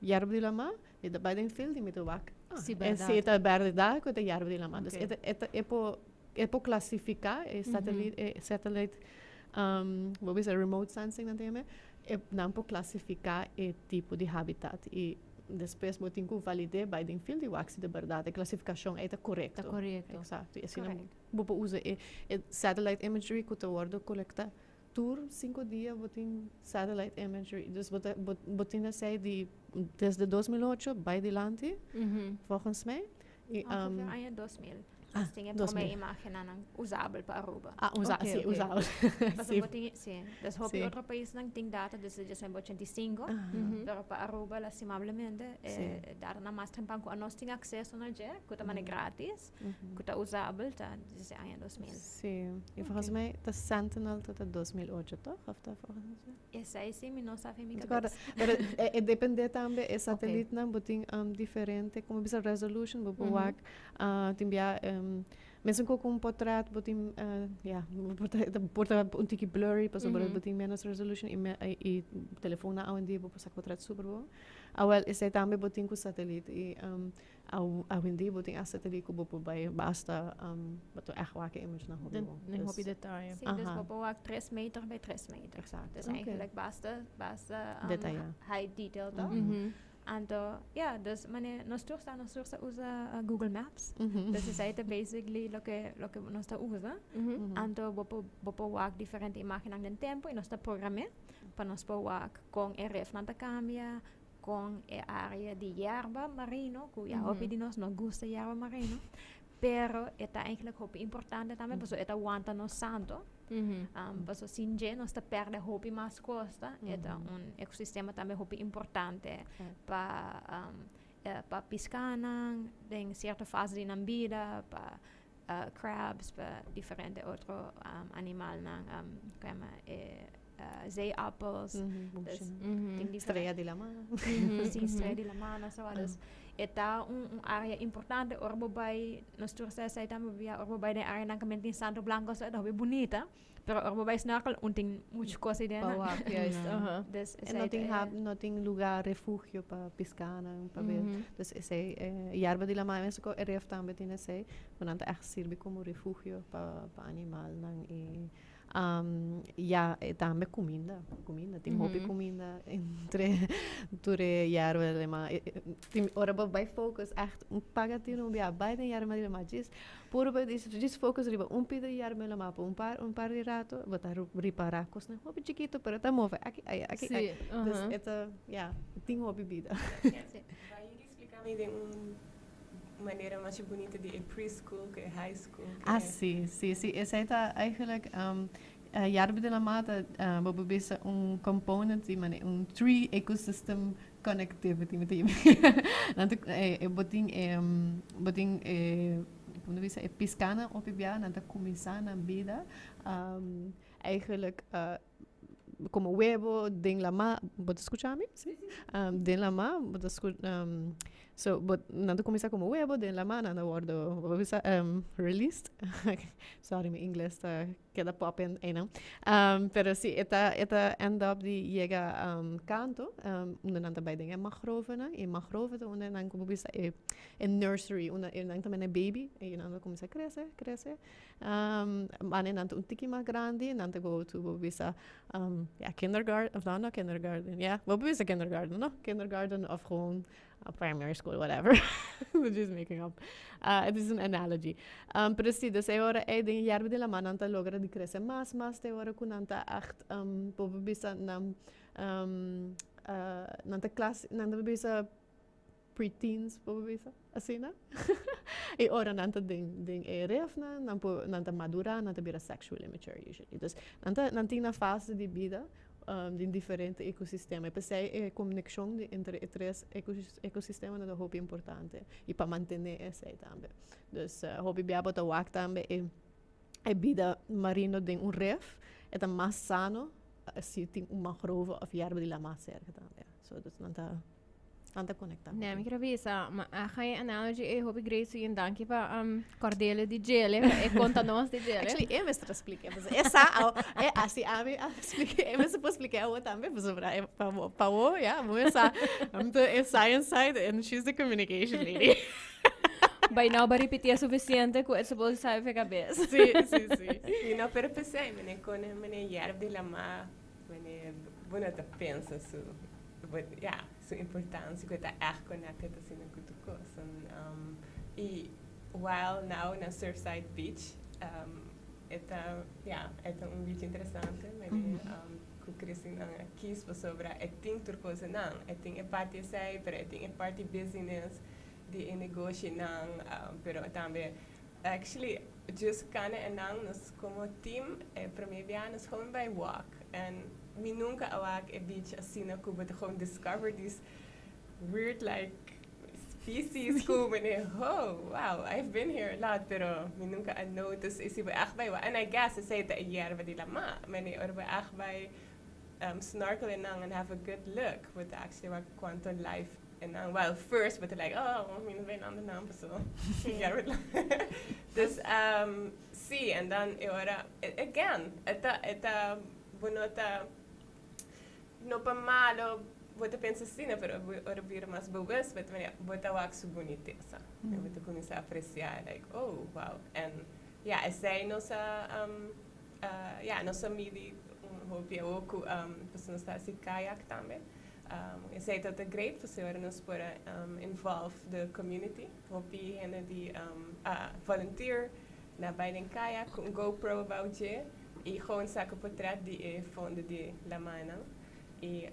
Speaker 3: yarb de lama e da binding field e mit o wak se essa verdade com da yarb de lama dus é por classificar satellite wat is remote sensing dan tema não por classificar o tipo de habitat e depois eu tenho que validar binding field e o axis de verdade a classificação é correta.
Speaker 1: Correto.
Speaker 3: Exato. E assim não vou usar satellite imagery que o wordo coleta tour 5 dias botin satellite imagery. Dus botin sei desde 2008 bij dilante, volgens mij.
Speaker 2: Ongeveer aan je 2000.
Speaker 3: Ah,
Speaker 2: Tinha
Speaker 3: 2000.
Speaker 2: para imagen usable para Aruba.
Speaker 3: Okay. Usado.
Speaker 2: Dus hopi outro país não tem data desde 1985, pero para Aruba lastimablemente data na mais tempo que nós tem acesso na je, que também grátis, que tá usable tá desde ano 2000.
Speaker 3: Sim. E volgens mij de Sentinel tot 2008 toch? Of dat volgens mij?
Speaker 2: Essa aí sim, não sabe minha
Speaker 3: Agora, depende também o satélite não botin diferente, como bisa resolution, boak timbia mensen ook een portret, botin portret un tiki blurry, pas botin menos resolution e telefoon na en die pas portret super bom. Awel is também botin com satélite e en die botin a satélite com bopo bij basta wat echt waken image na hobi.
Speaker 1: Nem hobi detalhe.
Speaker 2: Sim, dus bopo 3 meter bij 3 meter.
Speaker 3: Exact.
Speaker 2: Dus eigenlijk basta high detail toch? Então, dus nós usa Google Maps. Dus is aí basically lo que nós está usa. Então, bopo walk diferente imagen ng tempo e nós está programme para nós po walk com RF na cambia, com a área de yerba marino, que hopi de nós não gosta yerba marino, pero está eigenlijk hopi importante também, porque está aguanta no santo. Porque sinje nós está perde hopi mais costa, está ecossistema também hopi importante para piscanan, em certa fase de vida, para crabs, para diferente outro animal como zeeappels,
Speaker 3: Estrela de la Mar.
Speaker 2: Sim, Estrela de la Mar, dus está área importante, orbo by nós trouxemos também orbo by da área nancamente em Santo Blanco, so é bonita, pero orbo by snorkel tem muitas coisas dentro.
Speaker 3: Não tem lugar refúgio para piscar, para ver. Dus esse Yarba de la Mar, mas é ref também tem esse, quando echt serve como refúgio para animal, e também comida, tem hobby comida entre Yarba de la Mar. Ora vai focus echt pagatino bij de Yarba de la Mar. Por dis focus riba pida Yarba de la Mar, un par de rato, botar reparar coisa, hobby chiquito, pero tá move. Aqui. Dus tem hobby vida.
Speaker 4: Vai explicar me de maneira mais bonita de preschool que high school.
Speaker 3: Sim. Essa é eigenlijk Yarba de la Mata bisa component die een tree ecosystem connectivity met die. Nanti boting como bisa piscana op bia nanta começar na vida eigenlijk como huevo den la ma, ¿vos escuchame? Sí. Den la ma, so, nanto começa como huevo, den la ma, nanda guardo, released. Sorry, mi inglés queda popping, não. Pero sí, eta end up di llega canto, una nanta bij dingen mangrove, e mangrove, una nan como bisa in nursery, una nanta mene baby, e nanda começa crece. Mane nanta un tiki más grande, nanta go to bisa kindergarten, of not kindergarten, wat is a kindergarten, no? Kindergarten of gewoon primary school, whatever. We're just making up. It is an analogy. Pero sí, dus ahora de Yarba de la Mar nanta logra di crecer más de ahora con nanta echt bisa nanta class, nanta bisa preteens, bisa assim, né? E ora nanta ding refna, nanta madura, nanta bira sexually mature usually. Dus nanta na fase de vida de diferente ecossistema. E pensei a conexão entre os três ecossistemas é muito importante e para manter essa também. Dus hobby biabo ta wak também é vida marino de ref é mais sano se tem mangrove ou Yarba de la Mar cerca também. So dus nanta conectado.
Speaker 1: Nee, ik ravisa, maar ga je analogy hobby Grace en dankie pa cordele di gele e conta nós di gele.
Speaker 3: Actually, eu mesmo expliquei, mas essa assim a mim expliquei, eu mesmo expliquei o também, mas para o, I'm the science side and she's the communication lady.
Speaker 1: By now, ba repetir suficiente que é supposed sabe a cabeça.
Speaker 4: Sim. E não pero pensei, mene Yarba de la Mar, mene bonita pensa su, sua importância que está conectada assim com tudo coisa. E while now na Surfside Beach, Esta un beetje interessante, maar ku Christie nang kies pa sobra eting turkosa nang eting party sai, pero eting party business di negosyo nang pero tambe actually just kana en nang nos como team premier nos gewoon bij walk en mi nunca awak beach asina ku but gewoon discover these weird like species komen en oh wow I've been here a lot pero mi nunca notice is iba echt bij and I guess I say that a year ba dila ma many or ba echt bij snorkeling nang and have a good look with actually what quantum life and well first but like oh mi ben aan de naam so ja dus see and then ora again eta bonota no pa malo bota pensa assim, pero ora vira mais bewust, but bota wak su boniteza. Bota começar a apreciar, like, oh, wow. And yeah, sei nossa, nossa midi, hopi ook, pessoas está assim kayak também. Sei dat é great, porque ora nos para involve the community. Hopi henne die volunteer na bij den kayak, een GoPro about je, e gewoon saco portret die fonde die la mana. E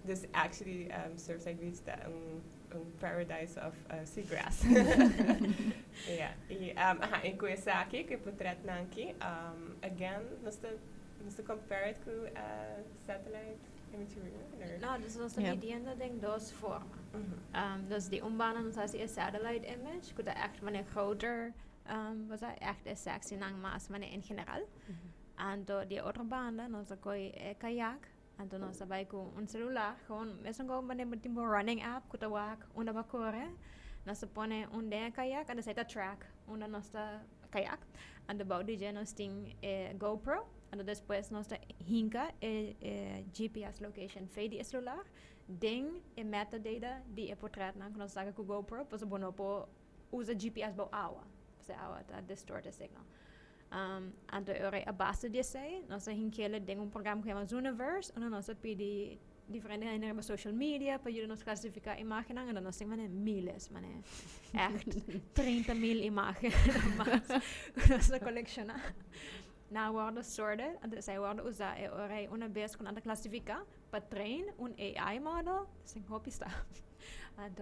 Speaker 4: this actually Surfside Beach that paradise of seagrass. Yeah. In Kawasaki, que portret nanki. Again, must compare it to satellite imagery?
Speaker 2: No, dus ons mediënde ding dos vormen. Dus die ombanen ons als een satellite image, kuda echt maar groter, was dat echt een sectie nang mas maar in generaal. En door die andere banden, ons koi kajak. Então nós vai com celular, com mesmo com uma running app, que tá onde vai correr, nós põe onde kayak, and sai track, onde nós kayak, and about DJ nós tem GoPro, and depois nós hinka GPS location feed de celular, ding metadata de portret na nós com GoPro, pois bono po usa GPS bo awa, se awa tá distort signal. En de base die zei, dan zijn geen dingen een programma gemaakt Zooniverse, en dan pedi diferente in social media, para jullie nos classificar imagen en dan zijn we miles, echt 30.000 imagen, nos collecciona. Na worden sorted, en zij worden usa una vez con anda classificar, para train un AI model, sem hopi sta. En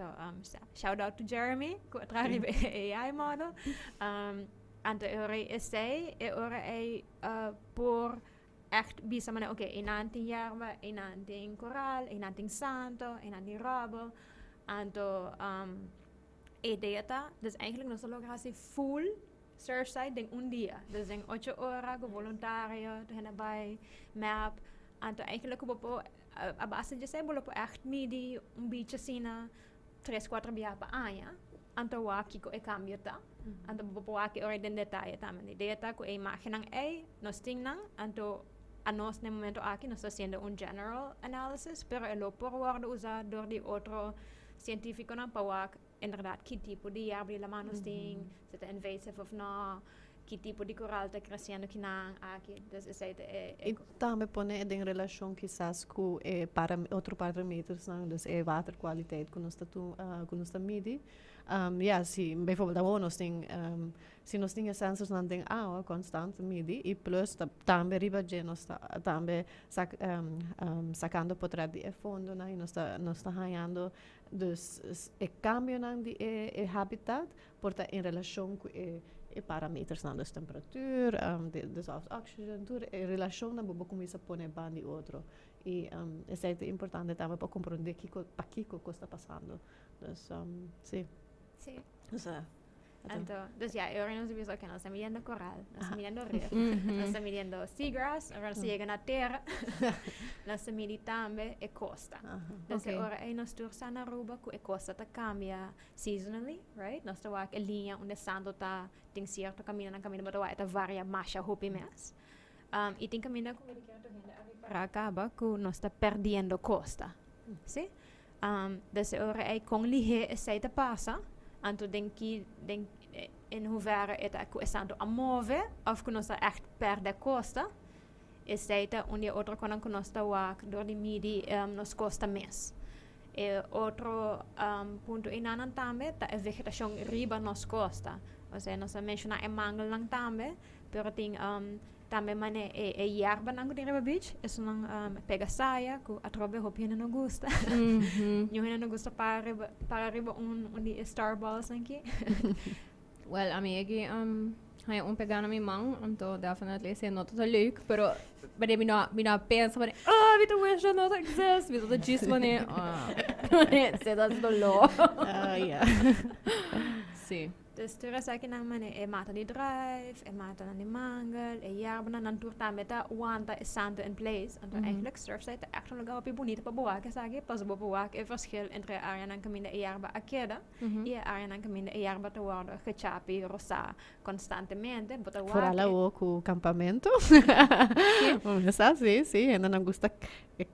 Speaker 2: shout out to Jeremy, que trae AI model. En de ore is zij, por echt bisa mana oké, inanting yarba, inanting coral, inanting santo, inanting rubble, en to data, dus eigenlijk nos locatie full Surfside ding un dia, dus ding 8 ora go voluntario, to hena bij map, en to eigenlijk op a base de zij bolo echt midi, un beetje sina 3-4 dia pa anya. Anto waki ko cambio ta anto bobo waki ora den detalle tamen de data ko imagen ang nos tingnan anto anos ne momento aquí nos haciendo un general analysis pero el por guarda usa door die otro científico na pawak inderdaad que tipo de arbri la manos ting zit invasive of no que tipo de coral está crescendo que não aqui dus is het
Speaker 3: e também pone em relação quizás com outro parâmetros não dus waterkwaliteit com nós midi se bijvoorbeeld nós tem se nós tinha sensors não tem água constante midi e plus também riba de nós também sacando portrait de fundo né nós está ganhando dus cambio não de habitat porta em relação com parameters na dus temperatuur, dus oxygen, in relação na bobo começa a pôr band de outro. E é importante também para compreender para que está passando. Dus, sim.
Speaker 2: Sim.
Speaker 3: Dus,
Speaker 2: ja, ahora nos vimos que nos está midiendo coral, nos está midiendo reef, nos está midiendo seagrass, ahora se llega a tierra, nos está midiendo también costa. Dus ahora nos tours a Aruba, que costa ta cambia seasonally, right? Nos está a linha onde santo tá tem cierto camino, pero va a varia masha hopi mes. Y tem camino como de que para acaba que nos está perdiendo costa, ¿sí? Dus ahora con lige se te pasa. Anto denki in hoeverre het is aan het move of kunnen ze echt per de kosten is dat onde outro quando conosca wak door die midi nos costa mes outro punto inanan tambe ta a vegetação riba nos costa O sea, nós mencionar mangel lang também, pero tem também mane yerba nang kuting riba beach, isso nang pega saia, ku atrobe hopi na não gusta. Yung na não gusta para riba di star balls aqui.
Speaker 1: Well, amiga, hay pegar na minha mão, então definitely se não tá leuk, pero bade mina pensa, bade, vi tu wish not exist, vi tu diz mane, se dá do lo.
Speaker 3: Yeah.
Speaker 1: Sim.
Speaker 2: Dus terus aqui na mane mata di drive, mata na di mangel, yerba na nantur também tá wanta santo in place. Então eigenlijk Surfside tá echt lugar op bonita para boa, que sabe? Pas op boa é verschil entre área na caminho da yerba aqueda e a área na caminho da yerba te guarda gechapi rosa constantemente, bota
Speaker 3: Por lá o campamento. Sim, ainda não gusta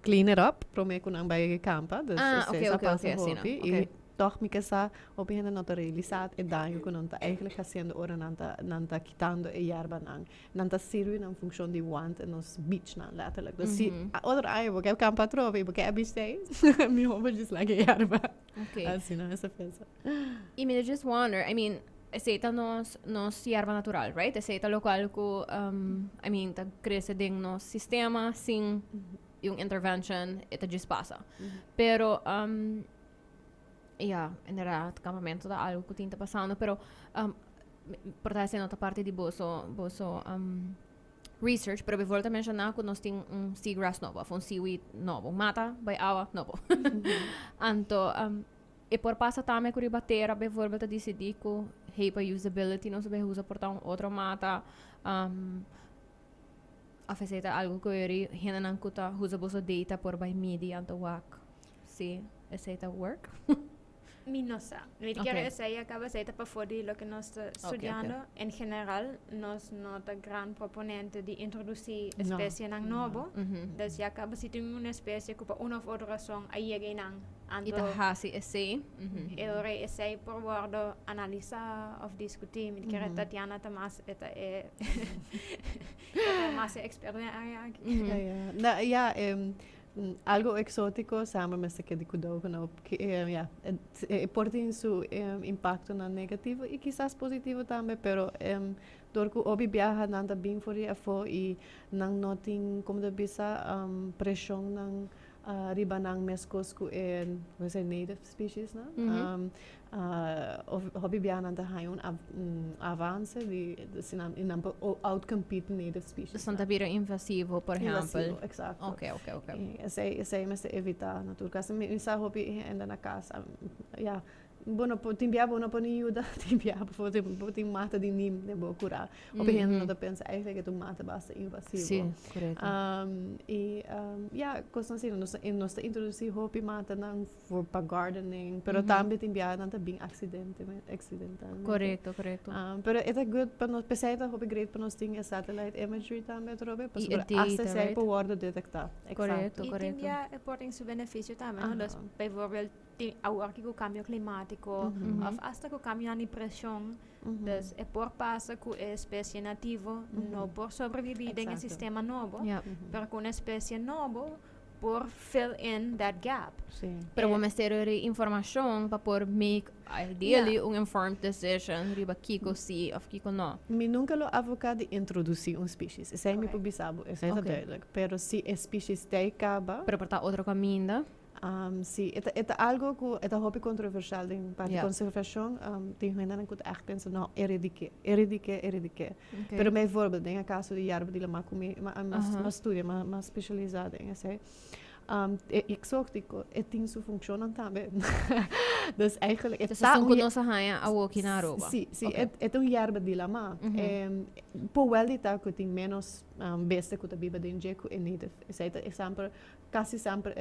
Speaker 3: clean it up, promete que não vai campa, dus
Speaker 1: okay.
Speaker 3: Toch me sa op een nota realizat e daño que non ta eigenlijk haciendo ora nanta quitando e yerba nanta sirve na função de want en nos beach nan letterlijk. Dus si other ai porque eu campa trove porque é beach day. Me hope just like yerba.
Speaker 1: Okay.
Speaker 3: Assim não essa pensa.
Speaker 1: E me just wonder, I mean, aceita nos yerba natural, right? Aceita local ko I mean, ta cresce ding nos sistema sin yung intervention ita just passa. Pero inderdaad, het campamento da algo que tinha passando, pero por estar sendo outra parte de boso research, pero volta a mencionar que nós temos seagrass novo, seaweed novo, mata, by água novo. Então, e por passar também com ribateira, bijvoorbeeld a decidir que para usability não se usa por outra mata, a fazer algo que eu ainda não usa boso data por by midi, então sim, aceita work.
Speaker 2: Minosa. Quero essa acaba aceita para fora lo que nós estudando. Em geral, nós nota grande proponente de introduzir espécie nang novo. Dus já acaba se tem uma espécie que por uma ou outra razão aí é nang
Speaker 1: Ita hasi essay.
Speaker 2: Eu essay por guardo analisar of discutir. Me quero Tatiana tamas eta mais experta na área.
Speaker 3: Algo exótico samen met que de kudogen op portem su impacto na negativo e quizás positivo também, pero door que obi viaja nanda bem for afo e nang noting como de bisa pressão nang riba nang mescos ku we say native species na hobby viaja nanda hayon avance de sinam in outcompete native species.
Speaker 1: Santa bira invasivo, por exemplo.
Speaker 3: Exacto.
Speaker 1: Okay.
Speaker 3: Essa é evitar naturalmente. Me sa hobby ainda na casa. Ja. Bueno, timbiabo não pode ajuda, timbiabo pode mata de nim, de boa curar. Op een gegeven moment pensa eigenlijk dat mata basta invasivo.
Speaker 1: Sim, correto.
Speaker 3: Coisa assim, nós introduzir hobby mata não for para gardening, pero também timbiabo não tá bem accidental.
Speaker 1: Correto.
Speaker 3: Pero é good para nós, pensar que hobby great para nós tem satellite imagery também, trobe, para acessar para word detectar.
Speaker 1: Correto.
Speaker 2: E timbia é portem seu benefício também, dus bijvoorbeeld aqui com o cambio climático, of hasta com o cambio na pressão, dus é por passa com a espécie nativa, não por sobreviver em sistema novo, pero com a espécie novo, por fill in that gap.
Speaker 1: Pero vamos ter informação para por make ideally informed decision riba kiko sim of kiko no.
Speaker 3: Me nunca lo avocado de introduzir species. Isso é me publicado, isso é duidelijk. Pero se a species te acaba,
Speaker 1: pero para outro caminho.
Speaker 3: Sim, é algo que é hobby controversial em parte de conservação. Tem gente que echt pensa, não, eradique. Pero bijvoorbeeld, em caso de jarba de lama uma studie, uma specializada em essa. Exótico, tem sua função também. Dus eigenlijk,
Speaker 1: het is een nossa rainha a aqui na Aruba.
Speaker 3: Sim, é jarba de lama. Por wel die taak tem menos beste que a biba de injeco é native. Exemplo, quase sempre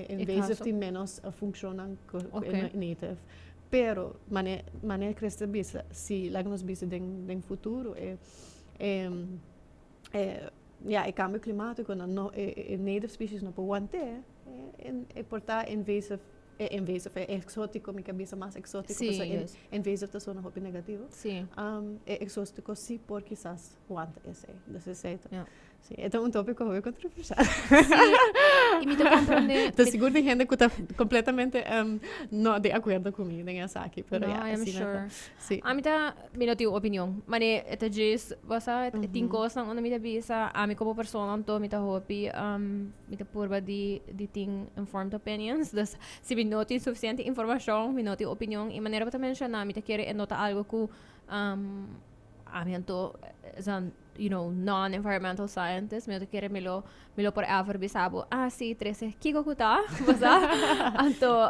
Speaker 3: invasive tem menos funcionam que native. Pero mané cresce bisa, se lá nos bisa den futuro e cambio climático na native species não pode aguentar e portar invasive invasive, exótico, mi cabeça mais exótico,
Speaker 1: Sim,
Speaker 3: so
Speaker 1: yes.
Speaker 3: invasive tá só no hobby negativo.
Speaker 1: Sim.
Speaker 3: Exótico sim, por quizás aguanta esse, desse jeito.
Speaker 1: Yeah.
Speaker 3: Sim, então um tópico muito controversial.
Speaker 1: E me compreender.
Speaker 3: Estou segura de gente que está completamente não de acordo comigo nessa aqui, pero
Speaker 1: No,
Speaker 3: yeah,
Speaker 1: I am
Speaker 3: assim,
Speaker 1: sure.
Speaker 3: Sim.
Speaker 1: A mim tá, minha tua opinião. Mas esta diz, você tem coisas onde me tá bisa, a mim como pessoa não tô me tá hobby, me tá porba de tem informed opinions. Dus se me não tem suficiente informação, me não tem opinião, e maneira para mencionar, me tá querer nota algo que a mim tô non-environmental scientist, me tá querer me lo por ever bisabo. Sim, 13 kiko kuta, você? Anto,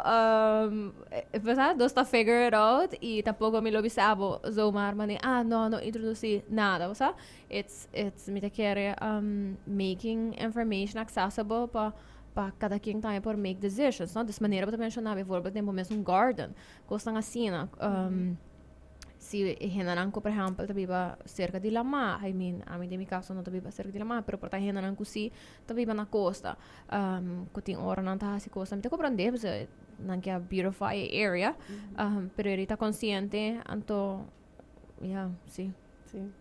Speaker 1: você dosta figure it out e tampouco me lo bisabo zoomar mani. No introduci nada, você? It's me tá querer making information accessible para cada quem tá por make decisions, não? Dessa maneira para mencionar, bijvoorbeeld tempo mesmo garden, costam assim, se henananko, por exemplo, tabiba cerca de lama, a mim de mi caso não tabiba cerca de lama, pero para henananko si tabiba na costa, kuting ora não tá si costa, me te compreender, porque não quer beautify area, pero ele tá consciente, anto, sim.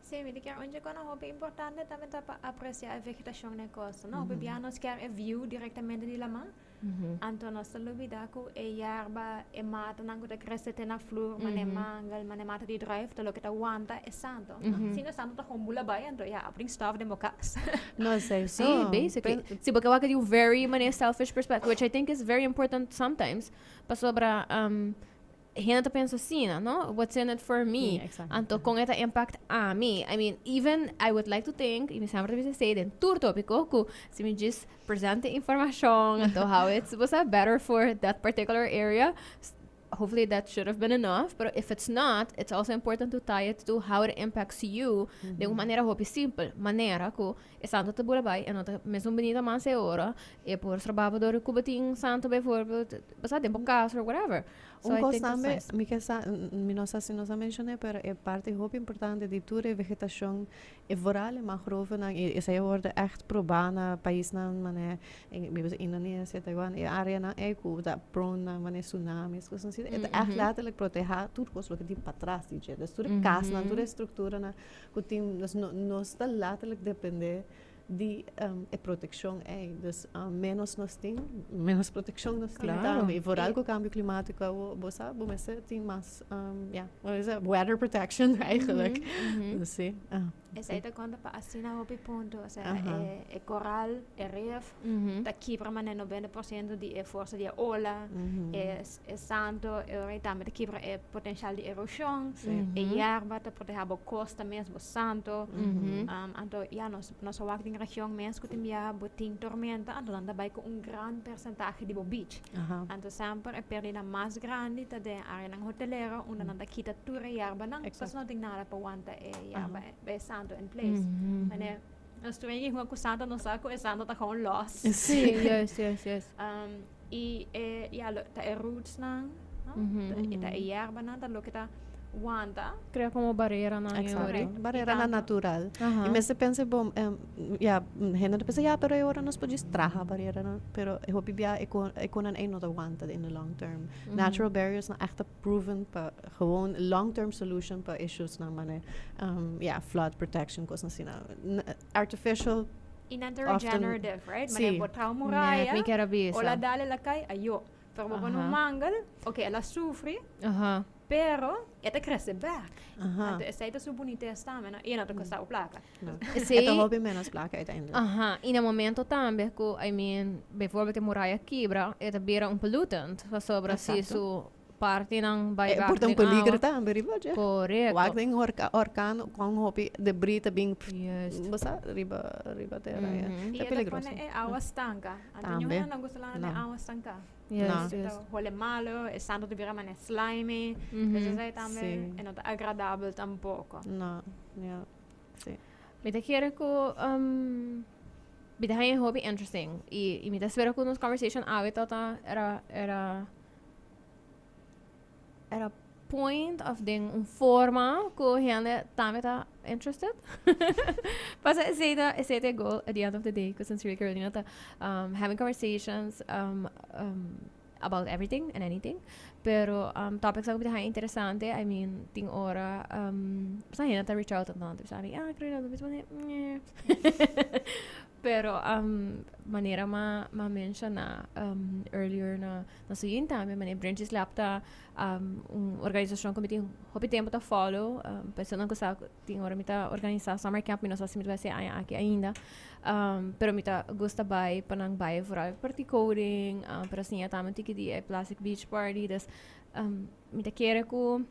Speaker 2: Sim, me dizer onde quando hobby importante também tá para apreciar a vegetação na costa, não? Hobby nós quer view diretamente de lama. Anto nós lubida ko yarba mata nang kuda cresce na flor, mangal, mata di drive, talo kita wanta santo. Sino santo ta hombula ba yan, bring stuff de mokas.
Speaker 3: Não sei,
Speaker 1: See, basically. See, porque waka you very selfish perspective, which I think is very important sometimes. Pa sobra Hina pensa assim, no? What's in it for me?
Speaker 3: Yeah, exactly.
Speaker 1: Anto kung ita impact a me. I mean, even I would like to think, e me sempre bisa say den tour tópico ku se me just presente information anto how it's was better for that particular area. Hopefully that should have been enough, but if it's not, it's also important to tie it to how it impacts you de uma maneira hopi simple, maneira ku e santo te bulabay, e nota mesmo bonita mas e ora, e por trabalho do kubating santo bijvoorbeeld, basta de bom caso or whatever. So I think that's nice.
Speaker 3: Mi não sei se nós mencionei, pero é parte hoop importante de toda a vegetação e vooral in mangrove e zij worden echt probana país na mané bijvoorbeeld Indonesië, Taiwan e área na eco da prone na mané tsunamis, coisas assim. É echt letterlijk proteger tudo coisas que tipo para trás, dizer, das toda casa, na toda estrutura na que tem nós está letterlijk depender de proteção dus menos nós tem menos proteção nós tem também e por algo cambio climático você tem mais weather protection eigenlijk sim
Speaker 2: Essa é conta para assinar o ponto, ou seja, é coral, é reef, daqui para mané 90% de força de ola, é santo, é também daqui para é potencial de erosão, é erva para proteger a costa mesmo santo, então nós vamos em região mesmo que tem botin tormenta, então anda vai com grande percentagem de beach, então sempre é perdida mais grande da área ng hotelera, onde anda kita tudo erva não, mas não tem nada para aguentar erva, é santo in place. Mane, nós também com santo não saco é santo tá com loss.
Speaker 1: Sim, yes.
Speaker 2: E tá roots na, e tá erva na, tá lo que tá wanda.
Speaker 1: Cria como barreira na yuri.
Speaker 3: Barreira na natural. E mas se pensa bom, gente pensa pero eu ora nós podemos traha barreira na, pero eu hoop bia econan een not wanted in the long term. Natural barriers na echt proven pa gewoon long term solution pa issues na mane flood protection kos na sina artificial
Speaker 2: regenerative, right? Mane botar muralha.
Speaker 1: Me quero ver.
Speaker 2: Ola dale lakay ayo. Pero no mangal, okay, ela sofre. Pero ela cresce back. Então essa é a bonita esta, mas e não te custa o placa.
Speaker 3: Então hobby menos placa uiteindelijk.
Speaker 1: E no momento também que bijvoorbeeld a muralha quebra, é também pollutant, sobre se su parte ng bypass.
Speaker 3: Portang peligro também, riba já.
Speaker 1: Correto.
Speaker 3: Wag ding orkan com hobby debris tabing basta riba terra.
Speaker 2: É peligroso. É água estanca. Então não gosto lá de água estanca.
Speaker 1: Yes.
Speaker 2: Hole malo, é santo de vira mané slimy, mas aí também é não agradável tampouco.
Speaker 3: Não, sim.
Speaker 1: Me te quero que me te hay hobby interesting e me te espero que nos conversation era point of ding forma que gente também tá interested. But it's a goal at the end of the day, because since Carolina having conversations, about everything and anything. Pero topics ako bitahay interesante. I mean, ting ora basta hinata reach out at nanto sabi, creo na bis pero manera ma-mention na earlier na nasuyin tami mani branches lapta organisasyon committee hopi tempo ta follow personan ko sa ting ora mita organiza summer camp minus asimit ba siya aki ainda pero mita gusta bay panang bay for party coding pero siya tama tiki di plastic beach party das mita kere ko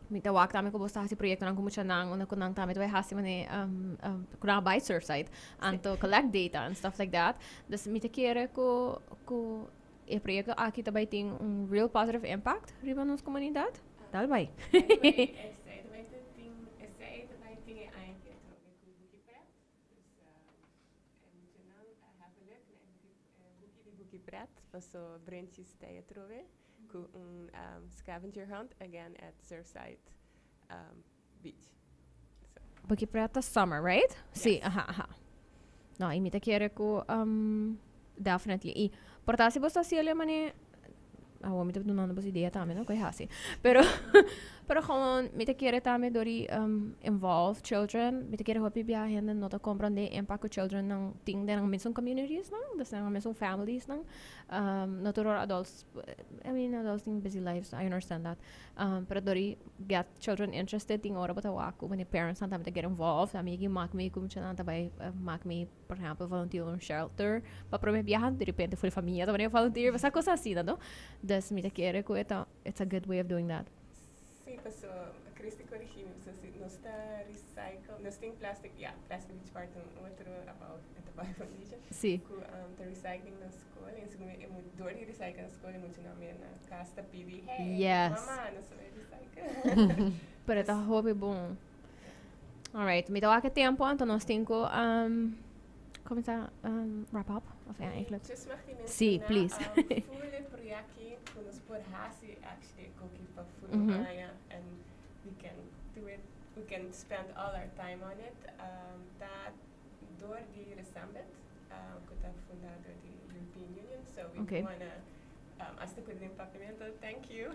Speaker 1: mita wak tami ko bosta hasi proyekto nang kumucha nang una ko nang tami to hasi mani kuna by Surfside and to collect data and stuff like that. Das mita kere ko proyekto aki tabay ting real positive impact riba nos komunidad. Dalbay.
Speaker 4: Paso branches tayo trove ku scavenger hunt again at Surfside beach.
Speaker 1: Porque prata summer, right?
Speaker 4: Yes.
Speaker 1: Sí, No, imita quiere ko definitely. I portasi bosta siya mani mita dunano bosta idea tami no kay hasi. Pero gewoon mita quiere tami dori involve children. Mita quiere hopi biyahen na nota comprende impact ko children ng ting ng mismong communities nang, das ng mismong families nang natural adults. I mean adults in busy lives. I understand that. Pero dori get children interested ting ora bata wako when parents nang tami to get involved. Tami gi mak me kumcha nang tabay mak me for example volunteer on shelter. Pa pro me biyahan de repente full familia tabay volunteer basta cosa así no. Das mita quiere ko it's a good way of doing that.
Speaker 4: Sí, paso Christie corrigim so si no está recycle, no está plastic, plastic which part outro about ito pa foundation.
Speaker 1: Sí.
Speaker 4: Ku the recycling na school, in segundo door di recycle na school mo namin na casta pidi. Hey,
Speaker 1: Yes.
Speaker 4: mama, no sabe recycle.
Speaker 1: Pero ito hobby bom. Alright, may tawa ka tempo anto nós tenho começar wrap up of eigenlijk.
Speaker 4: Just mag je
Speaker 1: Sí, please.
Speaker 4: Full projectie kun ons por hasi actually cookie pa full and we can do it. We can spend all our time on it. Dat door die recembet kuta fundado the European Union, so we wanna as the good impactamento, thank you.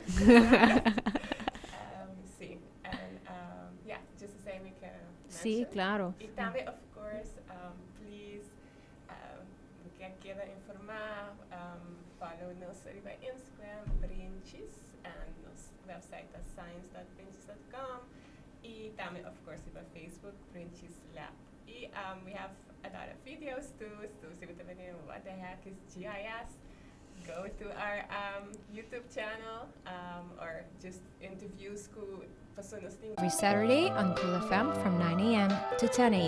Speaker 4: Sí, and just the same we can mention.
Speaker 1: Sí, claro.
Speaker 4: Y también, of course, please, queda informar, follow nos by Instagram, Brinches, and nos website science.brinches.com. Y también, of course, by Facebook, Brinches Lab. Y we have a lot of videos too, so if you know what the heck is GIS, go to our YouTube channel or just interviews ku personas
Speaker 5: Every Saturday on Cool FM from 9 a.m. to 10 a.m.